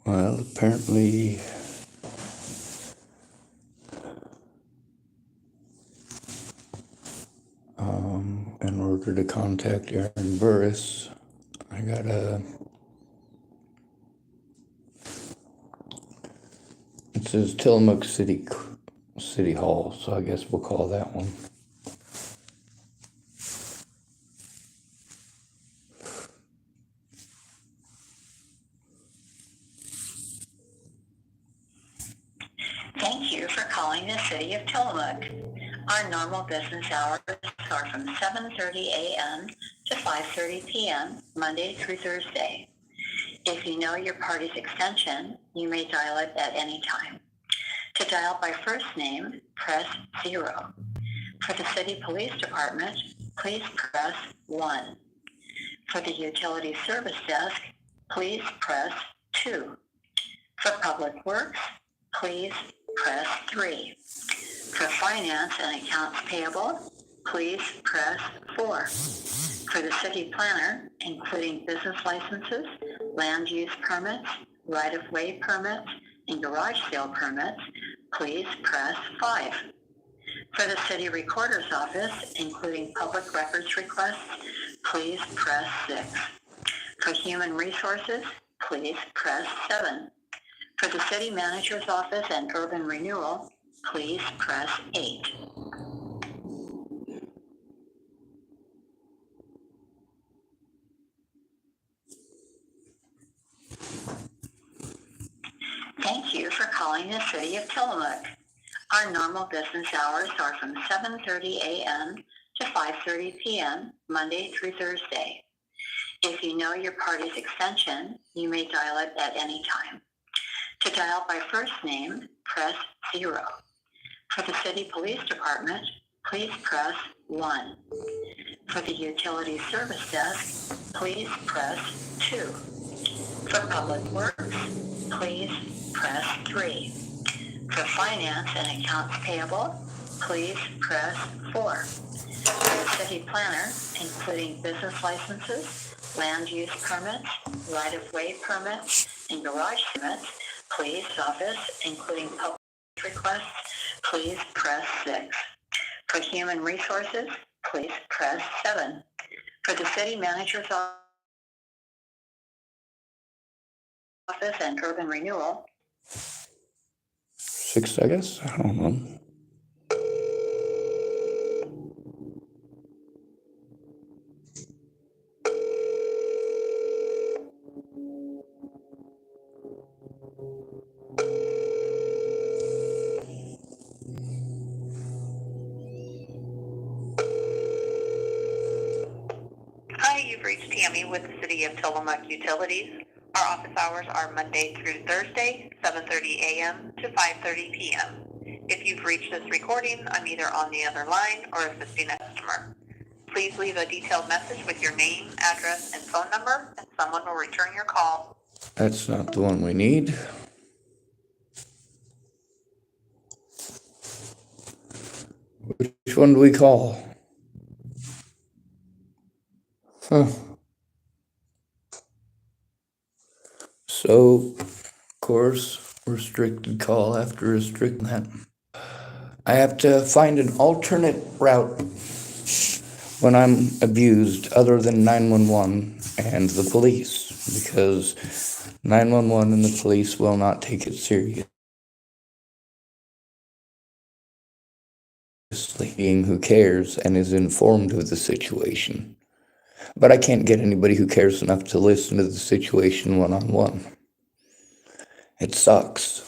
Well, apparently in order to contact Aaron Burris, I gotta. It says Tillamook City Hall, so I guess we'll call that one. Thank you for calling the City of Tillamook. Our normal business hours are from 7:30 a.m. to 5:30 p.m., Monday through Thursday. If you know your party's extension, you may dial it at any time. To dial by first name, press 0. For the City Police Department, please press 1. For the Utility Service Desk, please press 2. For Public Works, please press 3. For Finance and Accounts Payable, please press 4. For the City Planner, including business licenses, land use permits, right-of-way permits, and garage sale permits, please press 5. For the City Recorder's Office, including public records requests, please press 6. For Human Resources, please press 7. For the City Manager's Office and Urban Renewal, please press 8. Thank you for calling the City of Tillamook. Our normal business hours are from 7:30 a.m. to 5:30 p.m., Monday through Thursday. If you know your party's extension, you may dial it at any time. To dial by first name, press 0. For the City Police Department, please press 1. For the Utility Service Desk, please press 2. For Public Works, please press 3. For Finance and Accounts Payable, please press 4. For the City Planner, including business licenses, land use permits, right-of-way permits, and garage permits, Police Office, including public requests, please press 6. For Human Resources, please press 7. For the City Manager's Office and Urban Renewal, 6, I guess. I don't know. Hi, you've reached Tammy with the City of Tillamook Utilities. Our office hours are Monday through Thursday, 7:30 a.m. to 5:30 p.m. If you've reached this recording, I'm either on the other line or assisting a customer. Please leave a detailed message with your name, address, and phone number, and someone will return your call. That's not the one we need. Which one do we call? Huh. So, of course, restricted call after restricted that. I have to find an alternate route when I'm abused other than 911 and the police, because 911 and the police will not take it seriously. Being who cares and is informed of the situation. But I can't get anybody who cares enough to listen to the situation one-on-one. It sucks.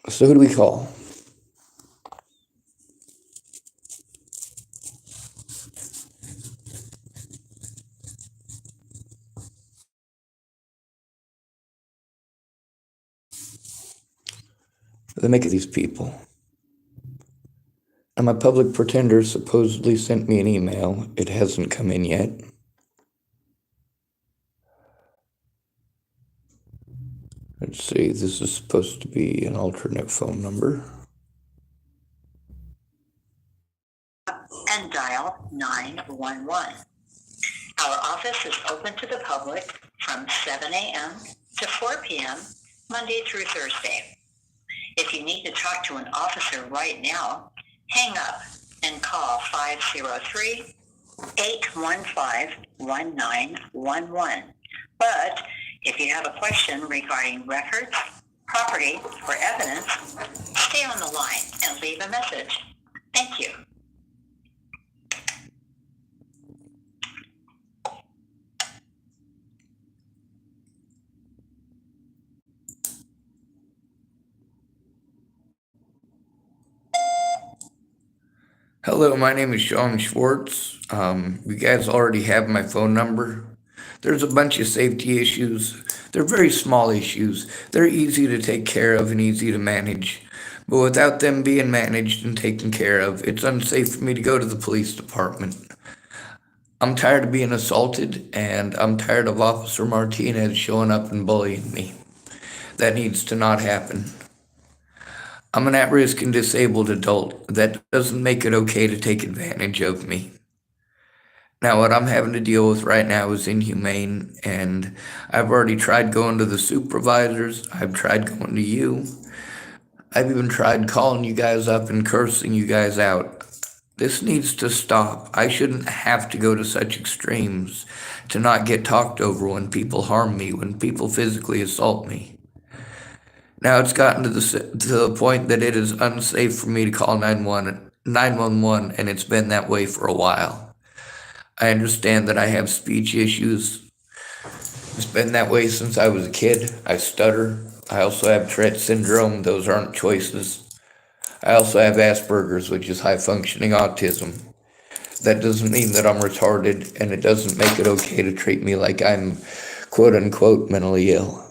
So who do we call? The make of these people. And my public pretender supposedly sent me an email. It hasn't come in yet. Let's see, this is supposed to be an alternate phone number. And dial 911. Our office is open to the public from 7 a.m. to 4 p.m. Monday through Thursday. If you need to talk to an officer right now, hang up and call 503-815-1911. But if you have a question regarding records, property, or evidence, stay on the line and leave a message. Thank you. Hello, my name is Sean Schwartz. You guys already have my phone number. There's a bunch of safety issues. They're very small issues. They're easy to take care of and easy to manage. But without them being managed and taken care of, it's unsafe for me to go to the police department. I'm tired of being assaulted, and I'm tired of Officer Martinez showing up and bullying me. That needs to not happen. I'm an at-risk and disabled adult. That doesn't make it okay to take advantage of me. Now, what I'm having to deal with right now is inhumane, and I've already tried going to the supervisors. I've tried going to you. I've even tried calling you guys up and cursing you guys out. This needs to stop. I shouldn't have to go to such extremes to not get talked over when people harm me, when people physically assault me. Now it's gotten to the point that it is unsafe for me to call 911, and it's been that way for a while. I understand that I have speech issues. It's been that way since I was a kid. I stutter. I also have Tourette syndrome. Those aren't choices. I also have Asperger's, which is high-functioning autism. That doesn't mean that I'm retarded, and it doesn't make it okay to treat me like I'm quote-unquote mentally ill.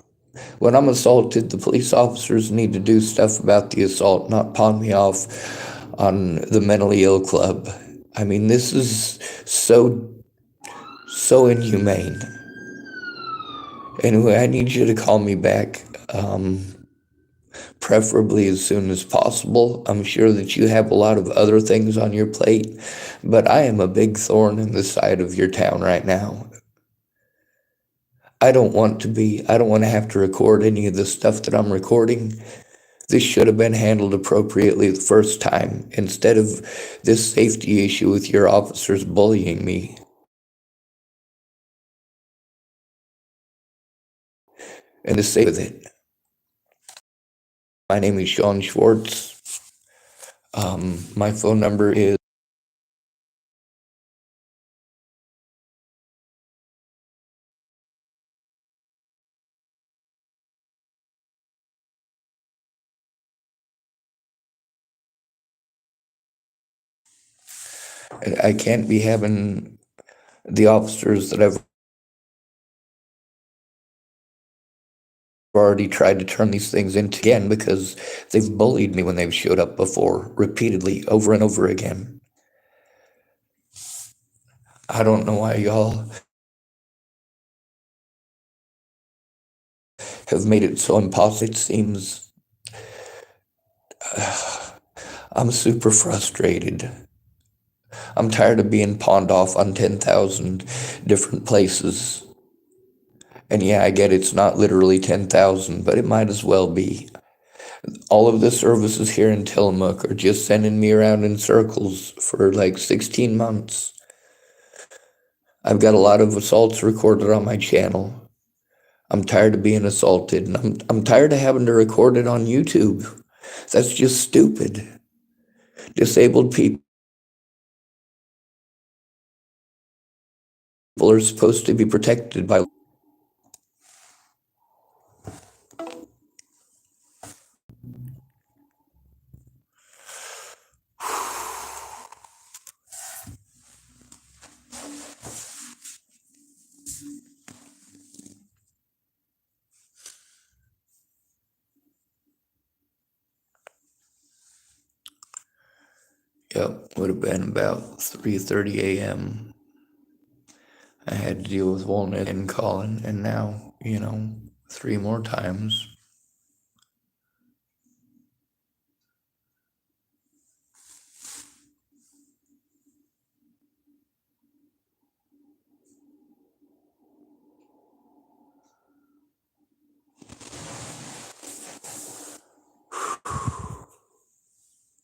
When I'm assaulted, the police officers need to do stuff about the assault, not pawn me off on the mentally ill club. I mean, this is so inhumane. Anyway, I need you to call me back, preferably as soon as possible. I'm sure that you have a lot of other things on your plate, but I am a big thorn in the side of your town right now. I don't want to have to record any of the stuff that I'm recording. This should have been handled appropriately the first time, instead of this safety issue with your officers bullying me. And to say with it. My name is Sean Schwartz. My phone number is I can't be having the officers that I've already tried to turn these things into again because they've bullied me when they've showed up before, repeatedly, over and over again. I don't know why y'all have made it so impossible. It seems I'm super frustrated. I'm tired of being pawned off on 10,000 different places. And yeah, I get it's not literally 10,000, but it might as well be. All of the services here in Tillamook are just sending me around in circles for like 16 months. I've got a lot of assaults recorded on my channel. I'm tired of being assaulted, and I'm tired of having to record it on YouTube. That's just stupid. Disabled people are supposed to be protected by. Yep, would have been about 3:30 a.m. I had to deal with Walnut and Colin, and now, 3 more times.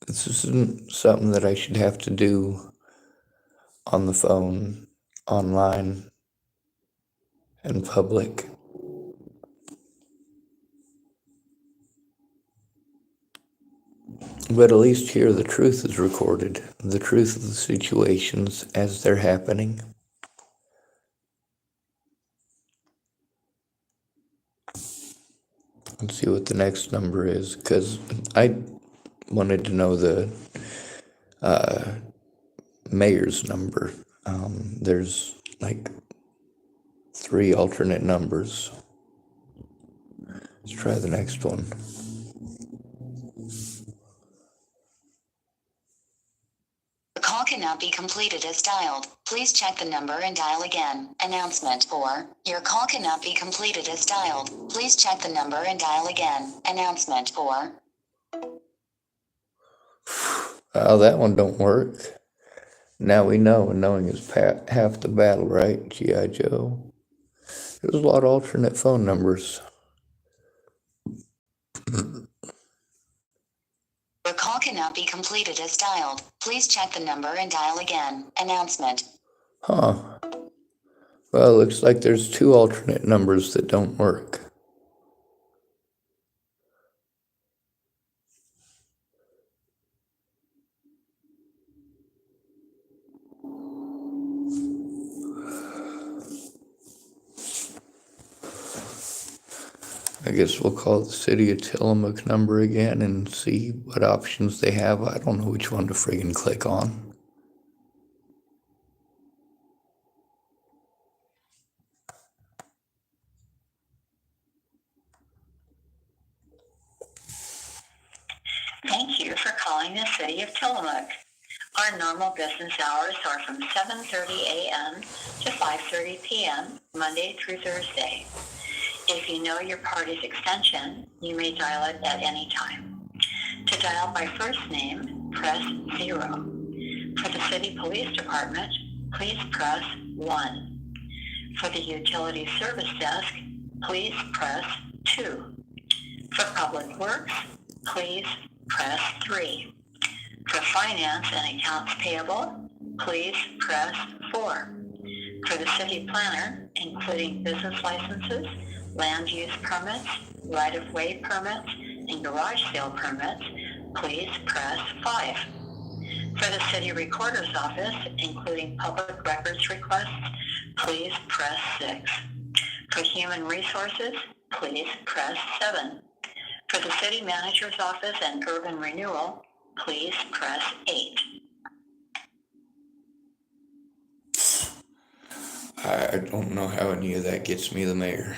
This isn't something that I should have to do on the phone, online, in public. But at least here the truth is recorded, the truth of the situations as they're happening. Let's see what the next number is, because I wanted to know the mayor's number. There's like 3 alternate numbers. Let's try the next one. The call cannot be completed as dialed. Please check the number and dial again. Announcement. Or, your call cannot be completed as dialed. Please check the number and dial again. Announcement. Or. Oh, that one don't work. Now we know, and knowing is half the battle, right? G.I. Joe. There's a lot of alternate phone numbers. Your call cannot be completed as dialed. Please check the number and dial again. Announcement. Huh. Well, it looks like there's 2 alternate numbers that don't work. I guess we'll call the city of Tillamook number again and see what options they have. I don't know which one to friggin' click on. Thank you for calling the city of Tillamook. Our normal business hours are from 7:30 a.m. to 5:30 p.m., Monday through Thursday. If you know your party's extension, you may dial it at any time. To dial by first name, press 0. For the City Police Department, please press 1. For the Utility Service Desk, please press 2. For Public Works, please press 3. For Finance and Accounts Payable, please press 4. For the City Planner, including business licenses, land use permits, right-of-way permits, and garage sale permits, please press 5. For the City Recorder's Office, including public records requests, please press 6. For Human Resources, please press 7. For the City Manager's Office and Urban Renewal, please press 8. I don't know how any of that gets me the mayor.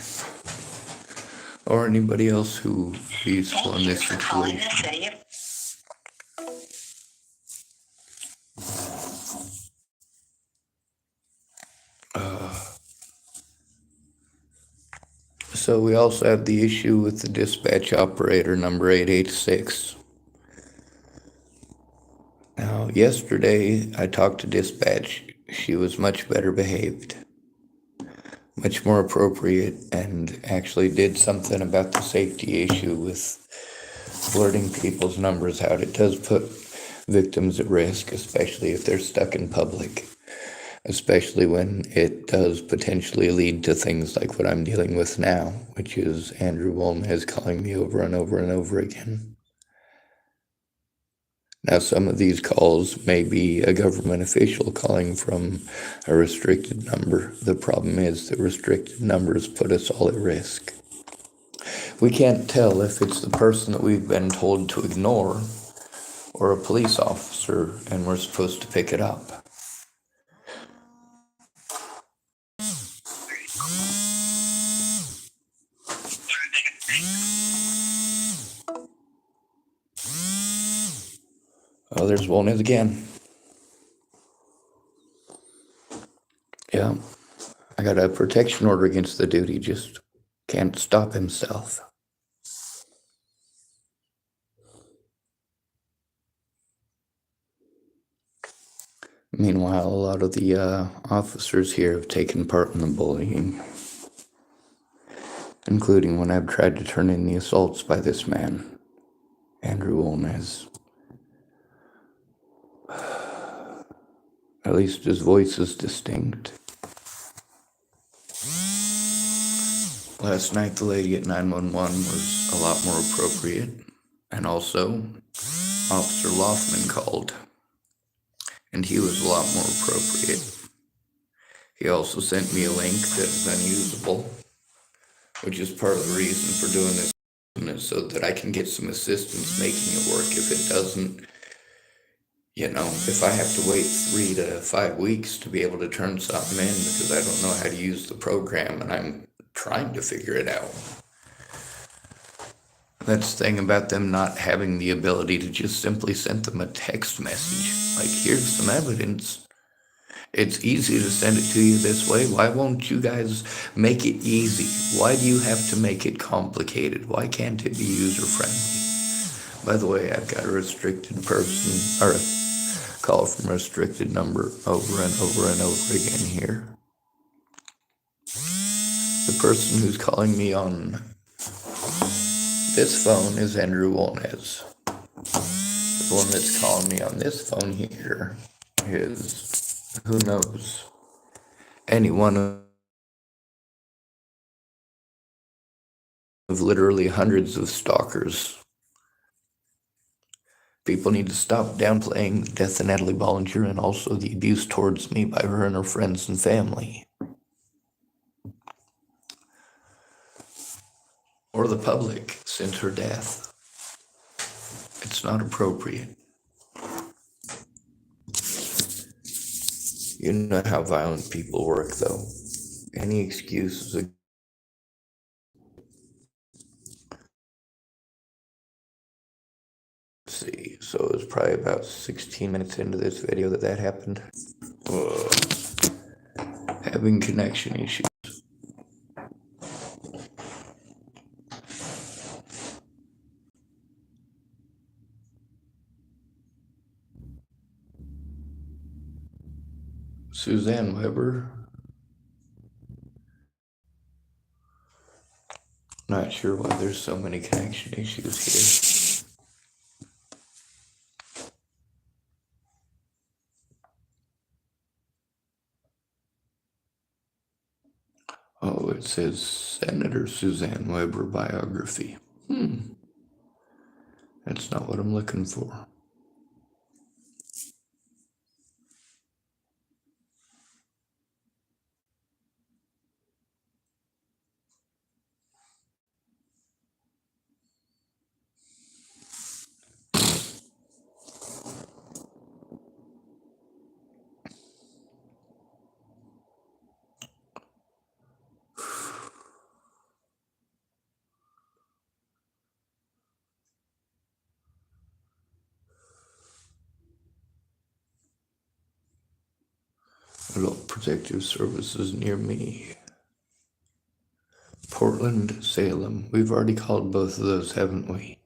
Or anybody else who's useful in this situation. So we also have the issue with the dispatch operator number 886. Now, yesterday I talked to dispatch. She was much better behaved, much more appropriate, and actually did something about the safety issue with blurting people's numbers out. It does put victims at risk, especially if they're stuck in public, especially when it does potentially lead to things like what I'm dealing with now, which is Andrew Wolnez calling me over and over and over again. Now, some of these calls may be a government official calling from a restricted number. The problem is that restricted numbers put us all at risk. We can't tell if it's the person that we've been told to ignore or a police officer, and we're supposed to pick it up. Oh, there's Wonez again. Yeah. I got a protection order against the dude. He just can't stop himself. Meanwhile, a lot of the officers here have taken part in the bullying, including when I've tried to turn in the assaults by this man, Andrew Wonez. At least his voice is distinct. Last night, the lady at 911 was a lot more appropriate, and also Officer Loffman called, and he was a lot more appropriate. He also sent me a link that is unusable, which is part of the reason for doing this, so that I can get some assistance making it work. If it doesn't, if I have to wait 3 to 5 weeks to be able to turn something in because I don't know how to use the program and I'm trying to figure it out. That's the thing about them not having the ability to just simply send them a text message. Like, here's some evidence. It's easy to send it to you this way. Why won't you guys make it easy? Why do you have to make it complicated? Why can't it be user-friendly? By the way, I've got a restricted person, or a call from a restricted number over and over and over again here. The person who's calling me on this phone is Andrew Wonez. The one that's calling me on this phone here is, who knows, any one of literally hundreds of stalkers. People need to stop downplaying the death of Natalie Bollinger and also the abuse towards me by her and her friends and family. Or the public since her death. It's not appropriate. You know how violent people work, though. Any excuse is a... Let's see, so it was probably about 16 minutes into this video that happened. Having connection issues. Suzanne Weber. Not sure why there's so many connection issues here. Oh, it says Senator Suzanne Weber biography. That's not what I'm looking for. Adult Protective Services near me. Portland, Salem. We've already called both of those, haven't we?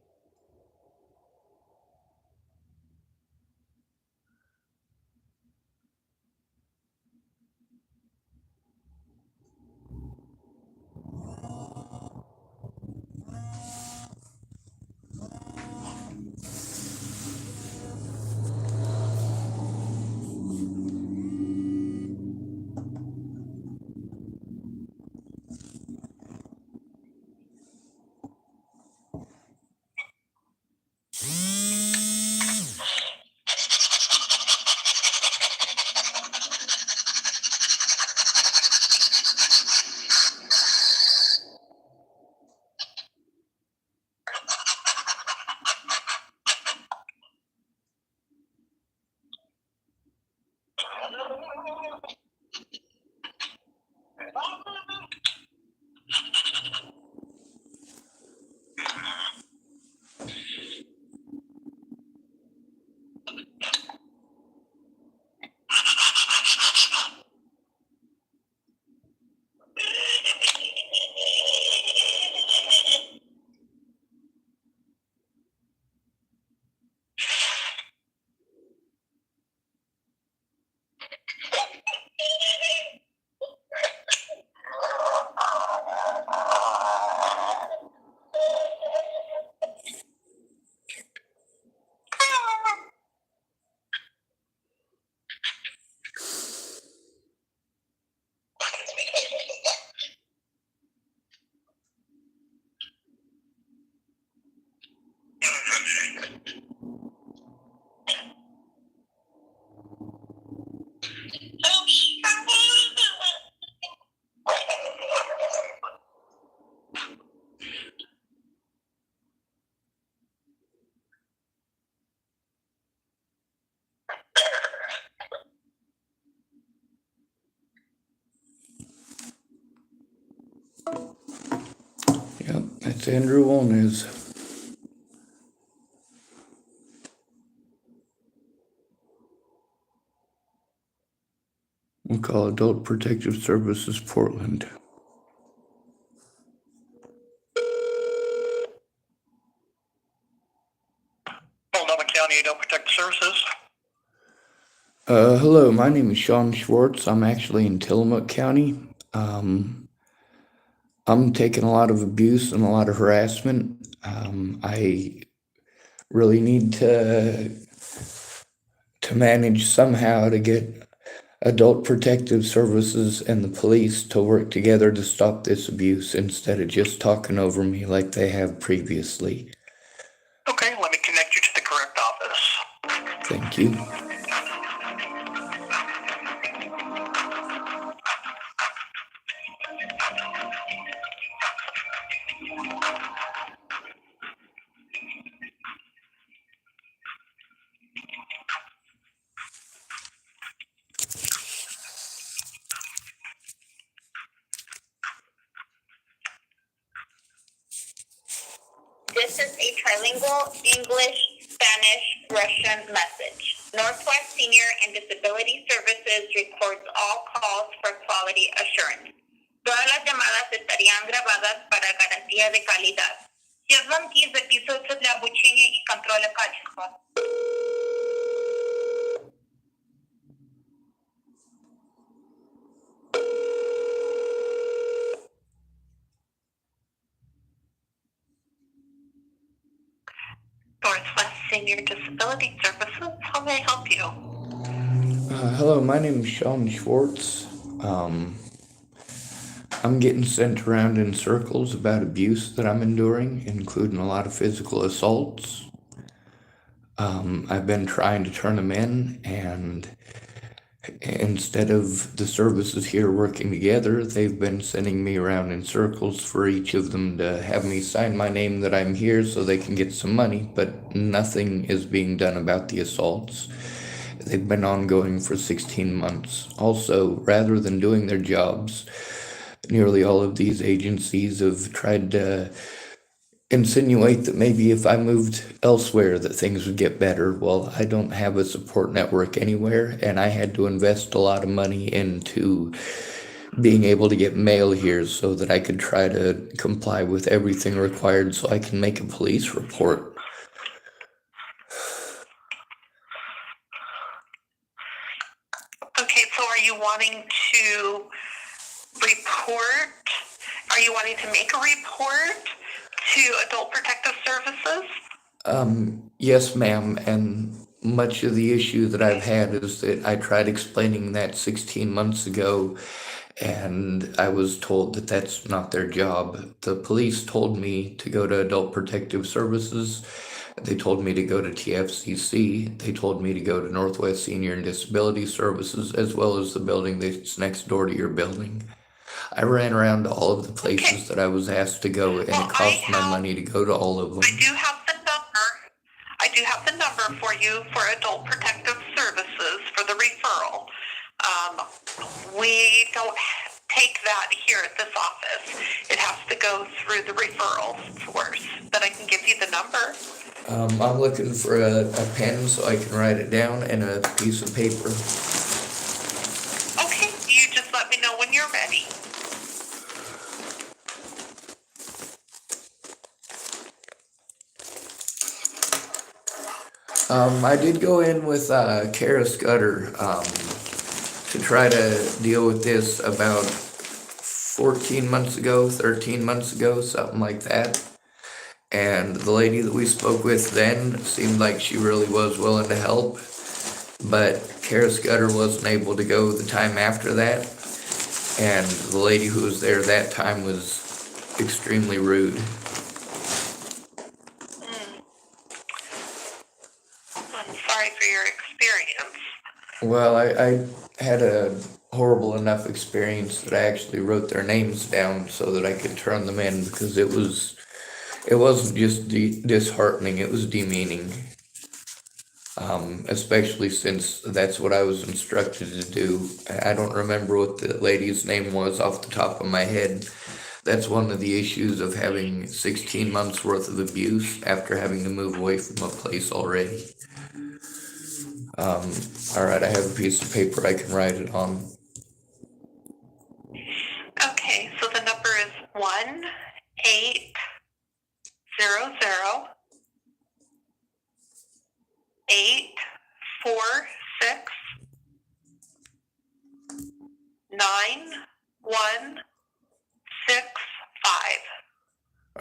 That's Andrew Wolness. We'll call Adult Protective Services Portland. Multnomah County Adult Protective Services. Hello, my name is Sean Schwartz. I'm actually in Tillamook County. I'm taking a lot of abuse and a lot of harassment. I really need to manage somehow to get Adult Protective Services and the police to work together to stop this abuse instead of just talking over me like they have previously. Okay, let me connect you to the correct office. Thank you. This is a trilingual English, Spanish, Russian message. Northwest Senior and Disability Services records all calls for quality assurance. Todas las llamadas estarían grabadas para garantía de calidad. Все звонки записываются для обучения и контроля качества. Northwest Senior Disability Services, how may I help you? Hello, my name is Sean Schwartz. I'm getting sent around in circles about abuse that I'm enduring, including a lot of physical assaults. I've been trying to turn them in, and instead of the services here working together, they've been sending me around in circles for each of them to have me sign my name that I'm here so they can get some money, but nothing is being done about the assaults. They've been ongoing for 16 months. Also, rather than doing their jobs, nearly all of these agencies have tried to insinuate that maybe if I moved elsewhere that things would get better. Well, I don't have a support network anywhere, and I had to invest a lot of money into being able to get mail here so that I could try to comply with everything required so I can make a police report. Okay, so are you wanting to report? Are you wanting to make a report to Adult Protective Services? Yes, ma'am, and much of the issue that I've had is that I tried explaining that 16 months ago, and I was told that that's not their job. The police told me to go to Adult Protective Services. They told me to go to TFCC. They told me to go to Northwest Senior and Disability Services, as well as the building that's next door to your building. I ran around to all of the places that I was asked to go, and it cost my money to go to all of them. I do have the number. I do have the number for you for Adult Protective Services for the referral. We don't take that here at this office. It has to go through the referral source, but I can give you the number. I'm looking for a pen so I can write it down and a piece of paper. Okay, you just let me know when you're ready. I did go in with Kara Scudder to try to deal with this about 14 months ago, 13 months ago, something like that. And the lady that we spoke with then seemed like she really was willing to help, but Kara Scudder wasn't able to go the time after that, and the lady who was there that time was extremely rude. I'm sorry for your experience. Well, I had a horrible enough experience that I actually wrote their names down so that I could turn them in, because it wasn't just disheartening, it was demeaning. Especially since that's what I was instructed to do. I don't remember what the lady's name was off the top of my head, That's one of the issues of having 16 months worth of abuse after having to move away from a place already. All right, I have a piece of paper I can write it on. Okay, so the number is 1-800-846-9165.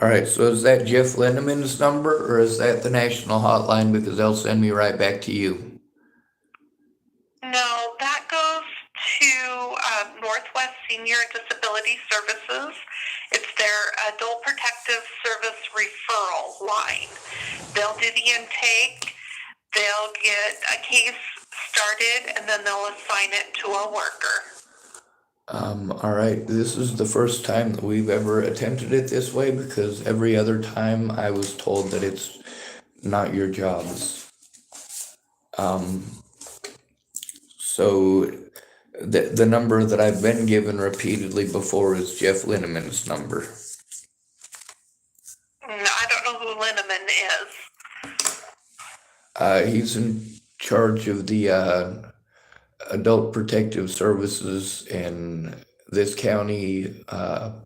All right, so is that Jeff Lindeman's number or is that the national hotline? Because they'll send me right back to you. No, that goes to Northwest Senior Disability Services. It's their Adult Protective Service referral line. They'll do the intake, they'll get a case started, and then they'll assign it to a worker. All right, this is the first time that we've ever attempted it this way because every other time I was told that it's not your jobs. So the number that I've been given repeatedly before is Jeff Lindeman's number. I don't know who Linneman is. He's in charge of the Adult Protective Services in this county,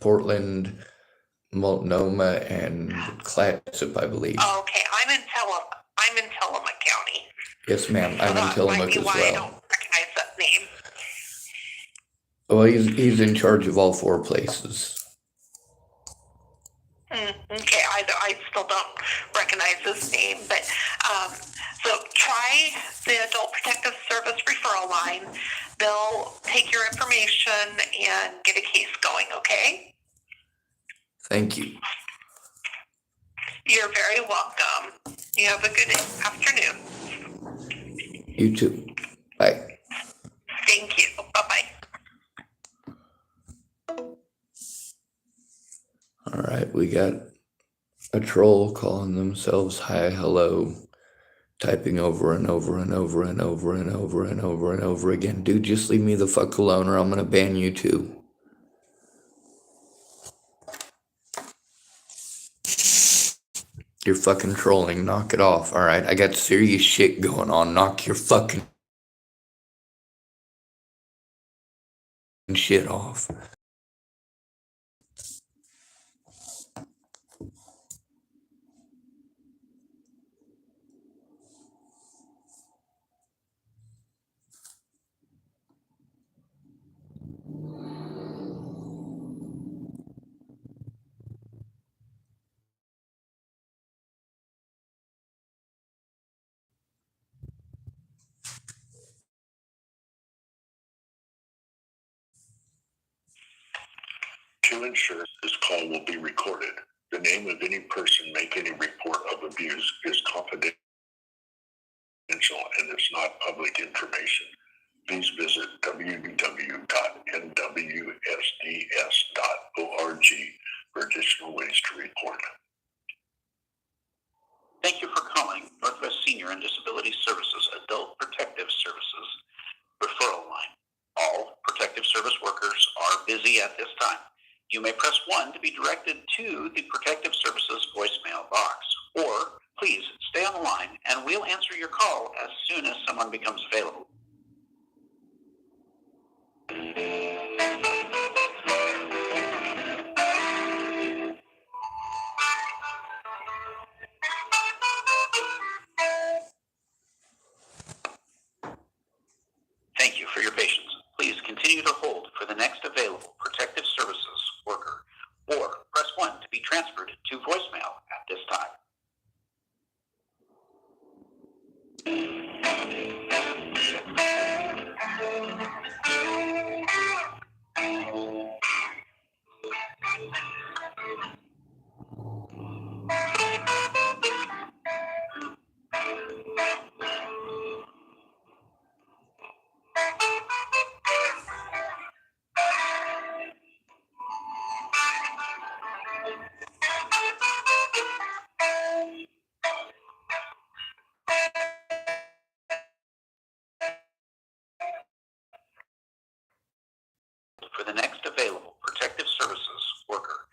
Portland, Multnomah, and Clatsop, I believe. Okay, I'm in Tillamook County. Yes, ma'am. I'm in That Tillamook might be as why I well. don't recognize that name. Well, he's in charge of all four places. Okay, I still don't recognize his name, but so try the Adult Protective Service referral line. They'll take your information and get a case going, okay? Thank you. You're very welcome. You have a good afternoon. You too. Bye. Thank you. Bye-bye. All right, we got a troll calling themselves hi, hello, typing over and over and over and over and over and over and over again. Dude, just leave me the fuck alone or I'm gonna ban you too. You're fucking trolling. Knock it off, all right? I got serious shit going on. Knock your fucking shit off. To ensure this call will be recorded, the name of any person making a report of abuse is confidential and is not public information. Please visit www.nwsds.org for additional ways to report. Thank you for calling Northwest Senior and Disability Services Adult Protective Services referral line. All protective service workers are busy at this time. You may press 1 to be directed to the Protective Services voicemail box, or please stay on the line and we'll answer your call as soon as someone becomes available. Thank you for your patience. Please continue to hold for the next available Protective Services worker, or press 1 to be transferred to voicemail at this time. For the next available Protective Services worker,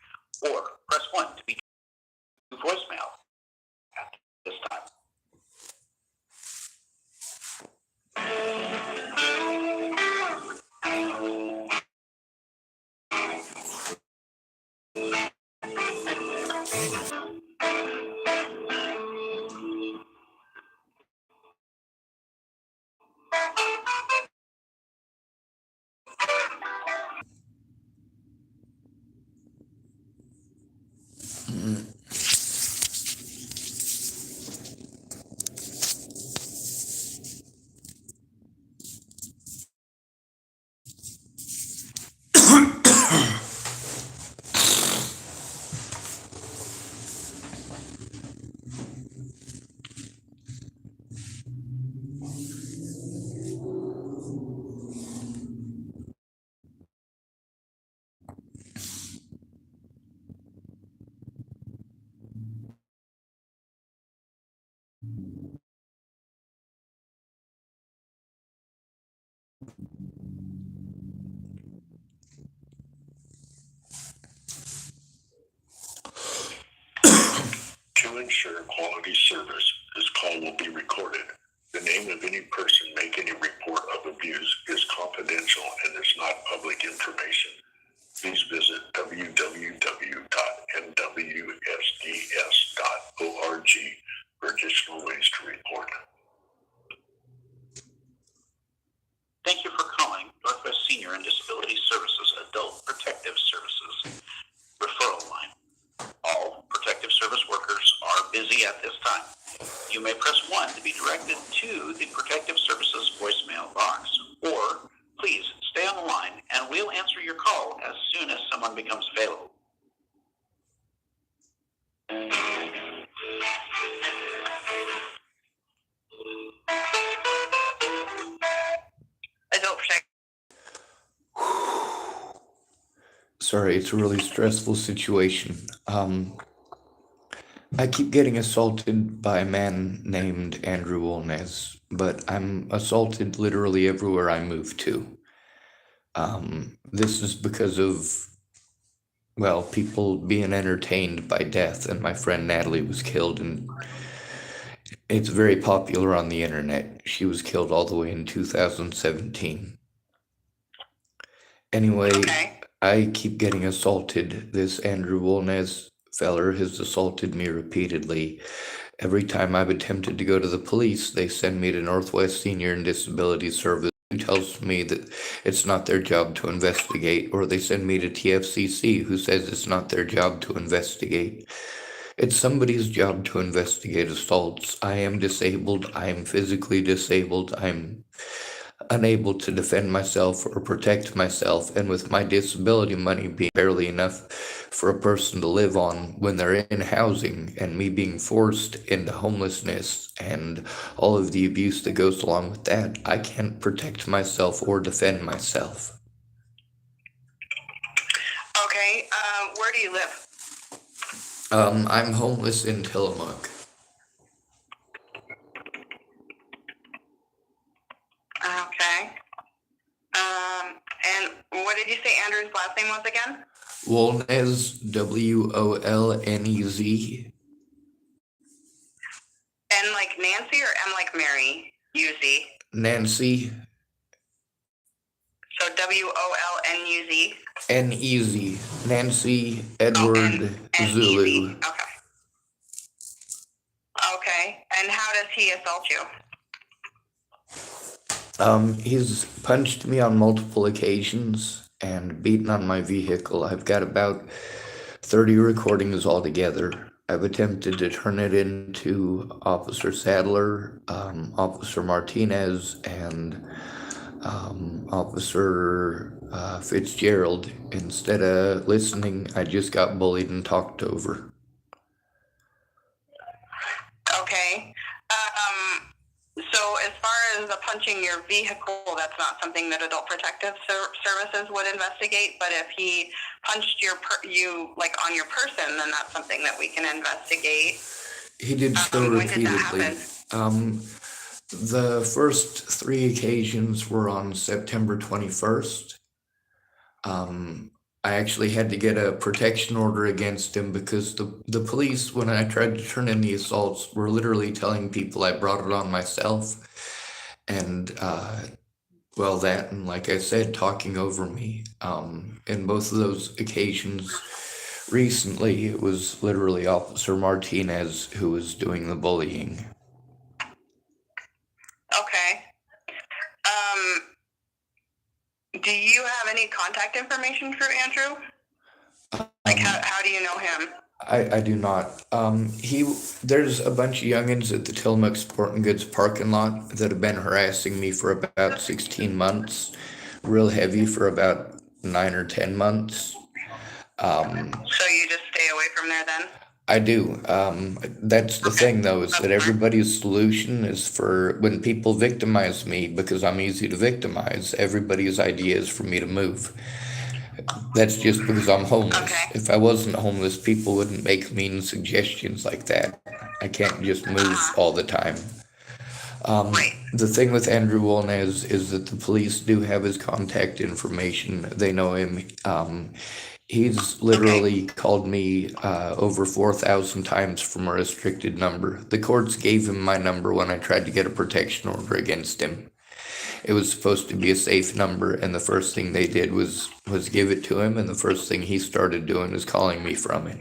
To ensure quality service, this call will be recorded. The name of any person making a report of abuse is confidential and is not public information. Please visit www.nwsds.org for additional ways to report. Thank you for calling Northwest Senior and Disability Services Adult Protective Services Referral Line. All protective service workers are busy at this time. You may press 1 to be directed to the Protective Services voicemail box, or please stay on the line and we'll answer your call as soon as someone becomes available. Adult Protective. Sorry, it's a really stressful situation. I keep getting assaulted by a man named Andrew Wolnez, but I'm assaulted literally everywhere I move to. This is because of, well, people being entertained by death, and my friend Natalie was killed, and it's very popular on the internet. She was killed all the way in 2017. Anyway, Okay. I keep getting assaulted. This Andrew Wolnez feller has assaulted me repeatedly. Every time I've attempted to go to the police, they send me to Northwest Senior and Disability Service, who tells me that it's not their job to investigate, or they send me to TFCC, who says it's not their job to investigate. It's somebody's job to investigate assaults. I am disabled. I am physically disabled. I'm unable to defend myself or protect myself, and with my disability money being barely enough for a person to live on when they're in housing, and me being forced into homelessness and all of the abuse that goes along with that, I can't protect myself or defend myself. Okay. Where do you live? I'm homeless in Tillamook. Okay. And what did you say Andrew's last name was again? Wolnez, Wolnez. N like Nancy or M like Mary? U-Z. Nancy, So W-O-L-N-U-Z. N-E-Z. Nancy, Edward, Zulu. N-E-Z. Okay. Okay. And how does he assault you? He's punched me on multiple occasions and beaten on my vehicle. I've got about 30 recordings altogether. I've attempted to turn it into Officer Sadler, Officer Martinez, and Officer Fitzgerald. Instead of listening, I just got bullied and talked over. Okay. So as far as the punching your vehicle, that's not something that Adult Protective Services would investigate. But if he punched you like on your person, then that's something that we can investigate. He did so repeatedly. When did that happen? The first 3 occasions were on September 21st. I actually had to get a protection order against him because the police, when I tried to turn in the assaults, were literally telling people I brought it on myself. And, well, that, and like I said, talking over me. In both of those occasions recently, it was literally Officer Martinez who was doing the bullying. Okay. Do you have any contact information for Andrew? Like, how do you know him? I do not. There's a bunch of youngins at the Tillamook Sporting Goods parking lot that have been harassing me for about 16 months, real heavy for about 9 or 10 months. So you just stay away from there then? I do. That's the thing though, is That's that fine. everybody's solution is for when people victimize me because I'm easy to victimize, everybody's idea is for me to move. That's just because I'm homeless. Okay. If I wasn't homeless, people wouldn't make mean suggestions like that. I can't just move all the time. Right. The thing with Andrew Wolnez is that the police do have his contact information. They know him. He's literally called me over 4,000 times from a restricted number. The courts gave him my number when I tried to get a protection order against him. It was supposed to be a safe number, and the first thing they did was give it to him, and the first thing he started doing was calling me from it.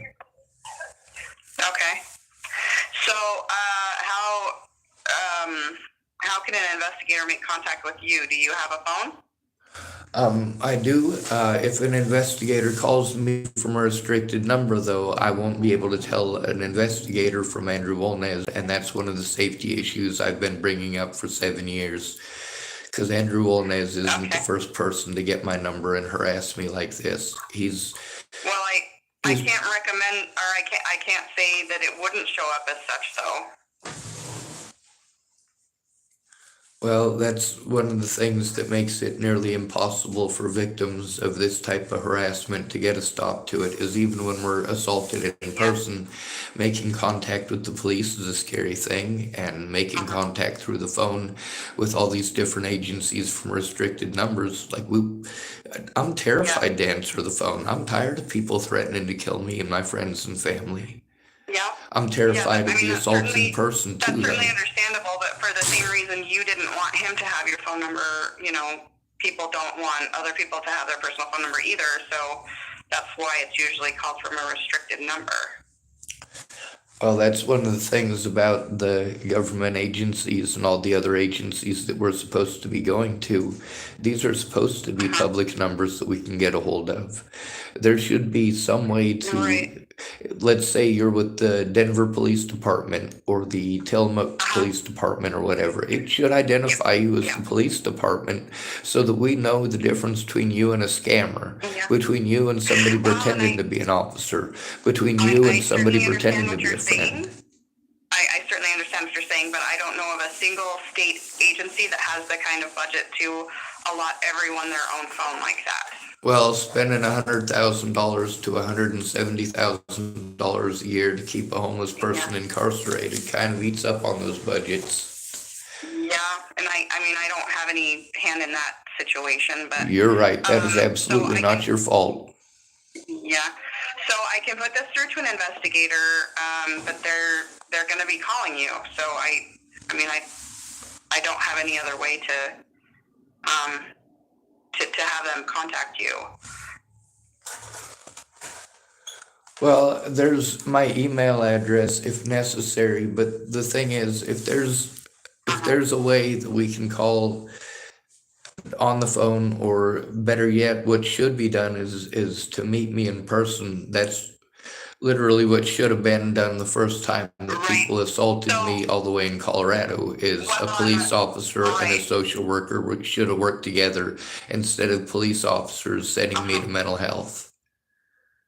Okay. So, how can an investigator make contact with you? Do you have a phone? I do. If an investigator calls me from a restricted number, though, I won't be able to tell an investigator from Andrew Wolnez, and that's one of the safety issues I've been bringing up for 7 years. Because Andrew Wolnez isn't the first person to get my number and harass me like this. Well, I can't recommend, or I can't say that it wouldn't show up as such, though. Well, that's one of the things that makes it nearly impossible for victims of this type of harassment to get a stop to it, is even when we're assaulted in person, making contact with the police is a scary thing, and making contact through the phone with all these different agencies from restricted numbers. I'm terrified to answer the phone. I'm tired of people threatening to kill me and my friends and family. Yeah. I'm terrified of the that's assaults in certainly- person That's too, though. certainly understandable, but for the same reason you didn't want him to have your phone number, people don't want other people to have their personal phone number either, so that's why it's usually called from a restricted number. Well, that's one of the things about the government agencies and all the other agencies that we're supposed to be going to. These are supposed to be public numbers that we can get a hold of. There should be some way to, Right. let's say you're with the Denver Police Department or the Tillamook Police Department or whatever. It should identify you as the police department so that we know the difference between you and a scammer, Yeah. between you and somebody pretending to be an officer, between you and somebody pretending to be a friend. I certainly understand what you're saying, but I don't know of a single state agency that has the kind of budget to allot everyone their own phone like that. Well, spending $100,000 to $170,000 a year to keep a homeless person incarcerated kind of eats up on those budgets. Yeah, and I don't have any hand in that situation, but You're right. That is so absolutely I not your fault. yeah. So I can put this through to an investigator, but they're going to be calling you. So I don't have any other way to have them contact you. Well, there's my email address if necessary, but the thing is, if there's a way that we can call on the phone, or better yet, what should be done is to meet me in person. That's literally what should have been done the first time that people assaulted me all the way in Colorado, is a police officer and a social worker should have worked together instead of police officers sending me to mental health.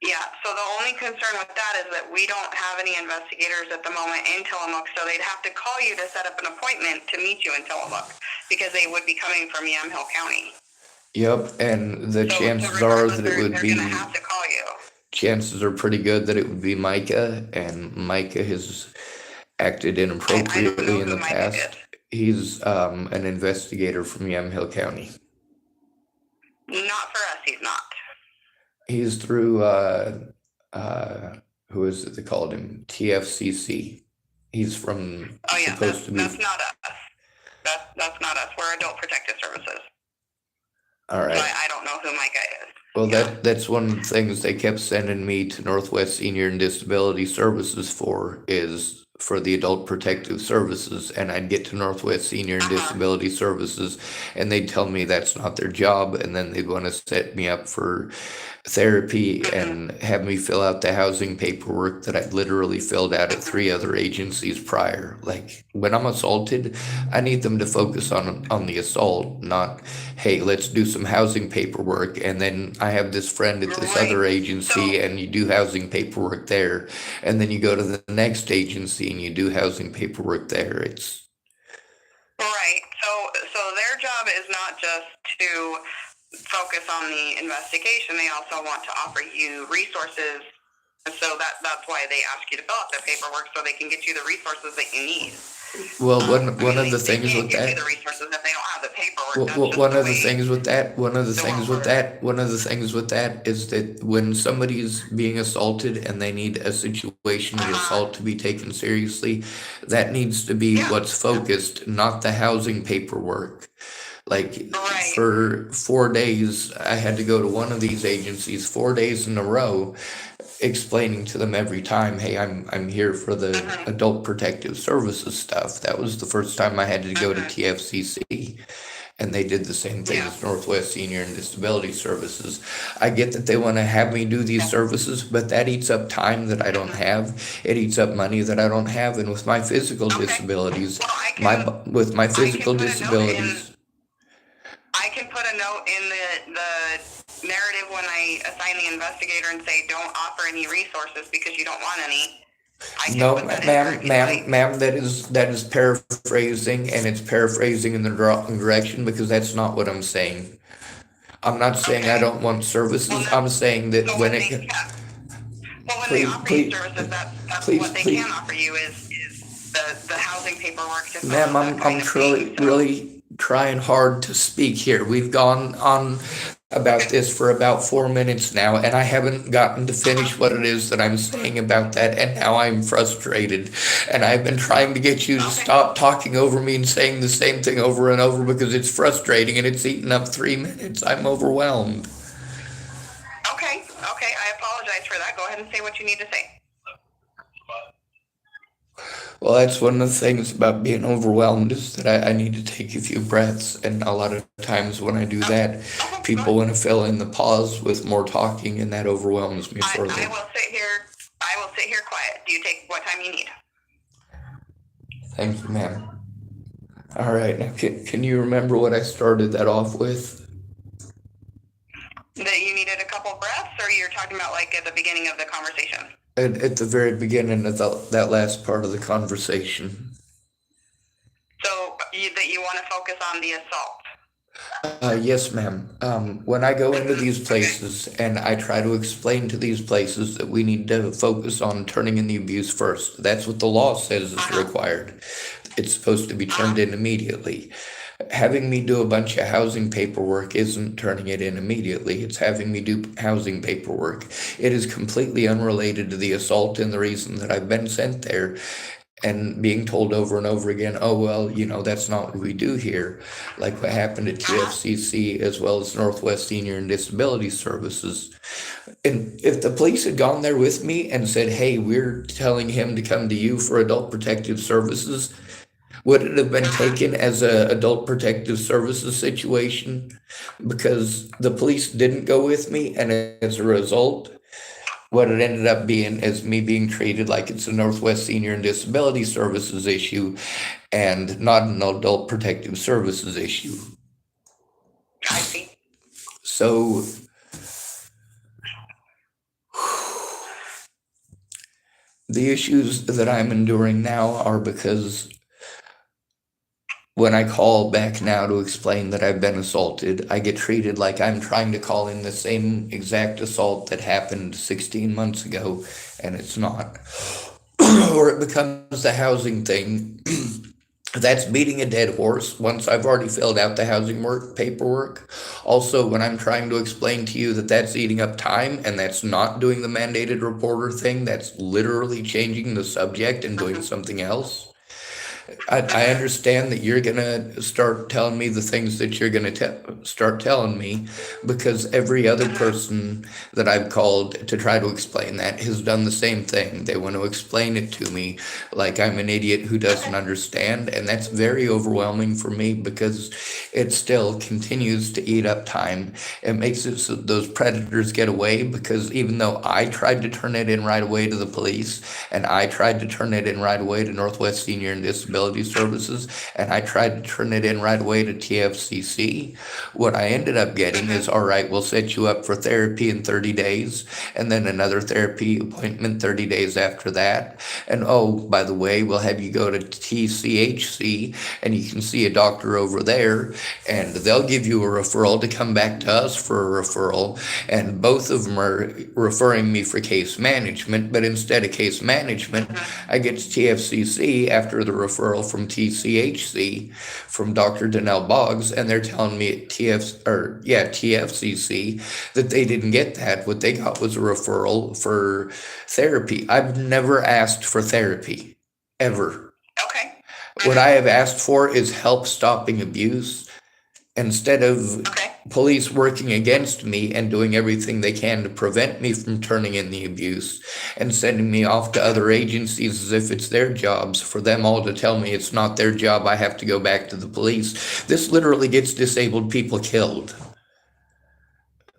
Yeah, so the only concern with that is that we don't have any investigators at the moment in Tillamook, so they'd have to call you to set up an appointment to meet you in Tillamook, because they would be coming from Yamhill County. Yep, and the So chances are that it would they're be, going to have to call you. chances are pretty good that it would be Micah, and Micah has acted I don't know inappropriately in who the Micah past. is. He's an investigator from Yamhill County. Not for us, he's not. He's through who is it they called him? TFCC. He's from Oh yeah, supposed to be. that's not us. That's not us. We're Adult Protective Services. All right. So I don't know who Micah is. Well, that's one of the things they kept sending me to Northwest Senior and Disability Services for, is for the Adult Protective Services, and I'd get to Northwest Senior and Disability Services, and they'd tell me that's not their job, and then they'd want to set me up for therapy and have me fill out the housing paperwork that I'd literally filled out at 3 other agencies prior. Like, when I'm assaulted, I need them to focus on the assault, not, hey, let's do some housing paperwork, and then I have this friend at this other agency, and you do housing paperwork there, and then you go to the next agency and you do housing paperwork there. It's right. So their job is not just to focus on the investigation. They also want to offer you resources, and so that's why they ask you to fill out the paperwork, so they can get you the resources that you need. well, one of the things with that. The resources if they don't have the paperwork. Well, one of the things with that is that when somebody's being assaulted and they need a situation of assault to be taken seriously, that needs to be what's focused, not the housing paperwork. Like, for 4 days, I had to go to one of these agencies 4 days in a row, explaining to them every time, hey, I'm here for the Adult Protective Services stuff. That was the first time I had to go to TFCC, and they did the same thing as Northwest Senior and Disability Services. I get that they want to have me do these services, but that eats up time that I don't have. It eats up money that I don't have, and with my physical disabilities, I can put a note in the narrative when I assign the investigator and say, don't offer any resources because you don't want any. No, ma'am, that is paraphrasing, and it's paraphrasing in the wrong direction, because that's not what I'm saying. I'm not saying I don't want services. I'm saying that when it. Well, when they offer you services, that's what they can offer you is the housing paperwork. Ma'am, I'm really trying hard to speak here. We've gone on about this for about 4 minutes now, and I haven't gotten to finish what it is that I'm saying about that, and now I'm frustrated. And I've been trying to get you to stop talking over me and saying the same thing over and over, because it's frustrating and it's eaten up 3 minutes. I'm overwhelmed. Okay, I apologize for that. Go ahead and say what you need to say. Well, that's one of the things about being overwhelmed, is that I need to take a few breaths, and a lot of times when I do that, people want to fill in the pause with more talking, and that overwhelms me further. I will sit here quiet. Do you take what time you need? Thank you, ma'am. All right, now can you remember what I started that off with? That you needed a couple breaths, or you're talking about like at the beginning of the conversation? At the very beginning of that last part of the conversation. So that you want to focus on the assault? Yes, ma'am. When I go into these places and I try to explain to these places that we need to focus on turning in the abuse first, that's what the law says is required. It's supposed to be turned in immediately. Having me do a bunch of housing paperwork isn't turning it in immediately. It's having me do housing paperwork. It is completely unrelated to the assault, and the reason that I've been sent there and being told over and over again, oh, well, that's not what we do here. Like what happened at TFCC, as well as Northwest Senior and Disability Services. And if the police had gone there with me and said, hey, we're telling him to come to you for Adult Protective Services, would it have been taken as a Adult Protective Services situation? Because the police didn't go with me, and as a result, what it ended up being is me being treated like it's a Northwest Senior and Disability Services issue and not an Adult Protective Services issue. I see. So the issues that I'm enduring now are because when I call back now to explain that I've been assaulted, I get treated like I'm trying to call in the same exact assault that happened 16 months ago, and it's not. Or it becomes the housing thing. That's beating a dead horse once I've already filled out the housing paperwork. Also, when I'm trying to explain to you that that's eating up time and that's not doing the mandated reporter thing, that's literally changing the subject and doing something else. I understand that you're gonna start telling me the things that you're gonna start telling me, because every other person that I've called to try to explain that has done the same thing. They want to explain it to me like I'm an idiot who doesn't understand, and that's very overwhelming for me because it still continues to eat up time. It makes it so those predators get away, because even though I tried to turn it in right away to the police, and I tried to turn it in right away to Northwest Senior and Disability Services, and I tried to turn it in right away to TFCC, what I ended up getting is, all right, we'll set you up for therapy in 30 days, and then another therapy appointment 30 days after that. And oh, by the way, we'll have you go to TCHC, and you can see a doctor over there, and they'll give you a referral to come back to us for a referral. And both of them are referring me for case management, but instead of case management, I get to TFCC after the referral from TCHC from Dr. Danelle Boggs, and they're telling me at TFCC that they didn't get that. What they got was a referral for therapy. I've never asked for therapy, ever. Okay. What I have asked for is help stopping abuse. Instead of Okay. police working against me and doing everything they can to prevent me from turning in the abuse and sending me off to other agencies as if it's their jobs, for them all to tell me it's not their job, I have to go back to the police. This literally gets disabled people killed.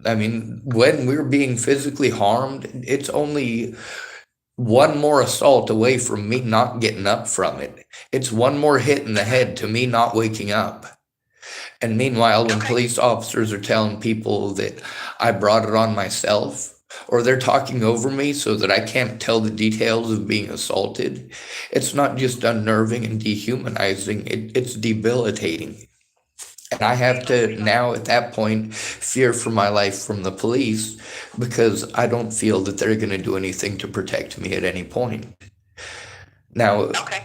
I mean, when we're being physically harmed, it's only one more assault away from me not getting up from it. It's one more hit in the head to me not waking up. And meanwhile, when Okay. police officers are telling people that I brought it on myself, or they're talking over me so that I can't tell the details of being assaulted, it's not just unnerving and dehumanizing, it's debilitating. And I have to now, at that point, fear for my life from the police, because I don't feel that they're going to do anything to protect me at any point. Now, Okay.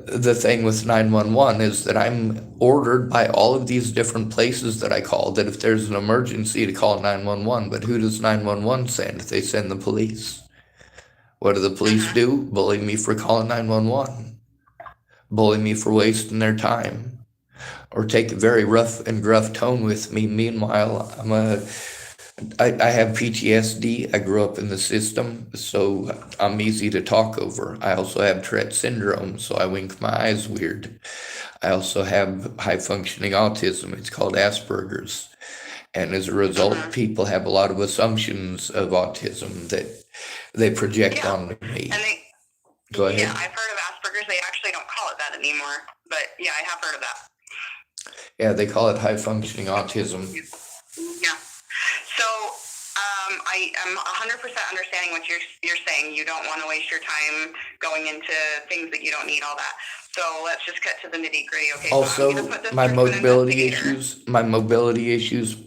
the thing with 911 is that I'm ordered by all of these different places that I call, that if there's an emergency, to call 911. But who does 911 send? They send the police. What do the police do? Bully me for calling 911. Bully me for wasting their time. Or take a very rough and gruff tone with me. Meanwhile, I have PTSD. I grew up in the system, so I'm easy to talk over. I also have Tourette syndrome, so I wink my eyes weird. I also have high functioning autism. It's called Asperger's. And as a result, people have a lot of assumptions of autism that they project Yeah. onto me. And they, Go ahead. yeah, I've heard of Asperger's. They actually don't call it that anymore. But yeah, I have heard of that. Yeah, they call it high functioning autism. Yeah. So I am 100% understanding what you're saying. You don't want to waste your time going into things that you don't need, all that. So let's just get to the nitty gritty. Okay. Also, so I'm gonna put this my through to an mobility investigator. issues,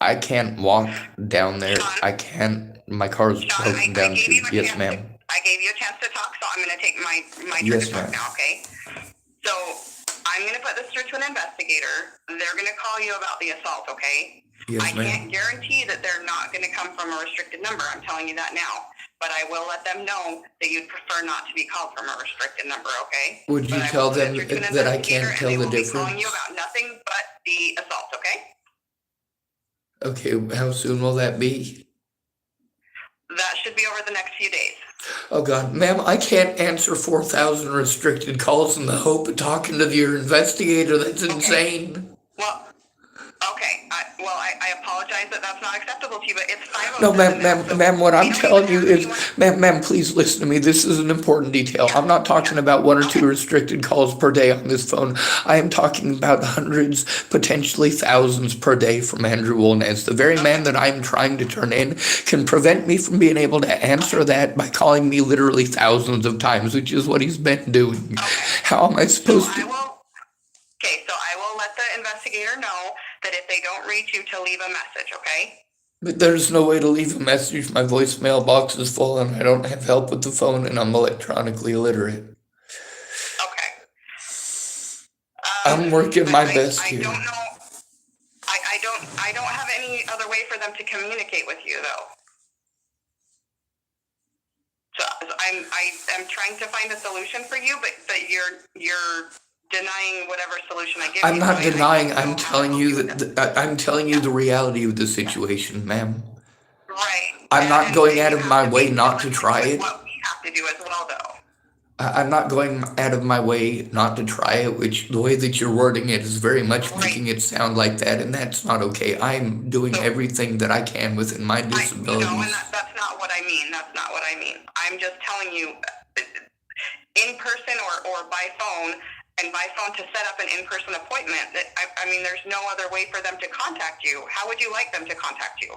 I can't walk down there. Sean? I can't, my car's Sean, broken down gave too. you a Yes, chance ma'am. I gave you a chance to talk, so I'm going to take my turn Yes, to talk ma'am. now, okay? So I'm going to put this through to an investigator. They're going to call you about the assault, okay? Yes, I ma'am. can't guarantee that they're not going to come from a restricted number. I'm telling you that now. But I will let them know that you'd prefer not to be called from a restricted number, okay? Would you But I tell will put them it through to an that I investigator, can't tell and the they will be calling difference? you about nothing but the assault, okay? Okay, how soon will that be? That should be over the next few days. Oh God, ma'am, I can't answer 4,000 restricted calls in the hope of talking to your investigator. That's insane. Well, okay. I apologize that that's not acceptable to you, but it's 5:07 No, now, so ma'am, what we I'm don't telling even you have is, anyone- ma'am, please listen to me. This is an important detail. I'm not talking about one or two restricted calls per day on this phone. I am talking about hundreds, potentially thousands per day from Andrew Wolnez. The very man that I'm trying to turn in can prevent me from being able to answer that by calling me literally thousands of times, which is what he's been doing. How am I supposed to? So I will let the investigator know that if they don't reach you, to leave a message, okay? But there's no way to leave a message. My voicemail box is full and I don't have help with the phone and I'm electronically illiterate. Okay. I'm working my best I here. don't know. I don't have any other way for them to communicate with you, though. So I I'm trying to find a solution for you, but you're denying whatever solution I give you. I'm not so denying. I I'm don't telling know you how to that I'm telling you the reality of the situation, ma'am. Right. I'm not going out you of have my to way be not to realistic try with it. what we have to do as well, though. I'm not going out of my way not to try it, which the way that you're wording it is very much Right. making it sound like that, and that's not okay. I'm doing So- everything that I can within my I know, and disabilities. that's not what I mean. That's not what I mean. I'm just telling you, in person or by phone, and by phone to set up an in-person appointment. That I mean, there's no other way for them to contact you. How would you like them to contact you?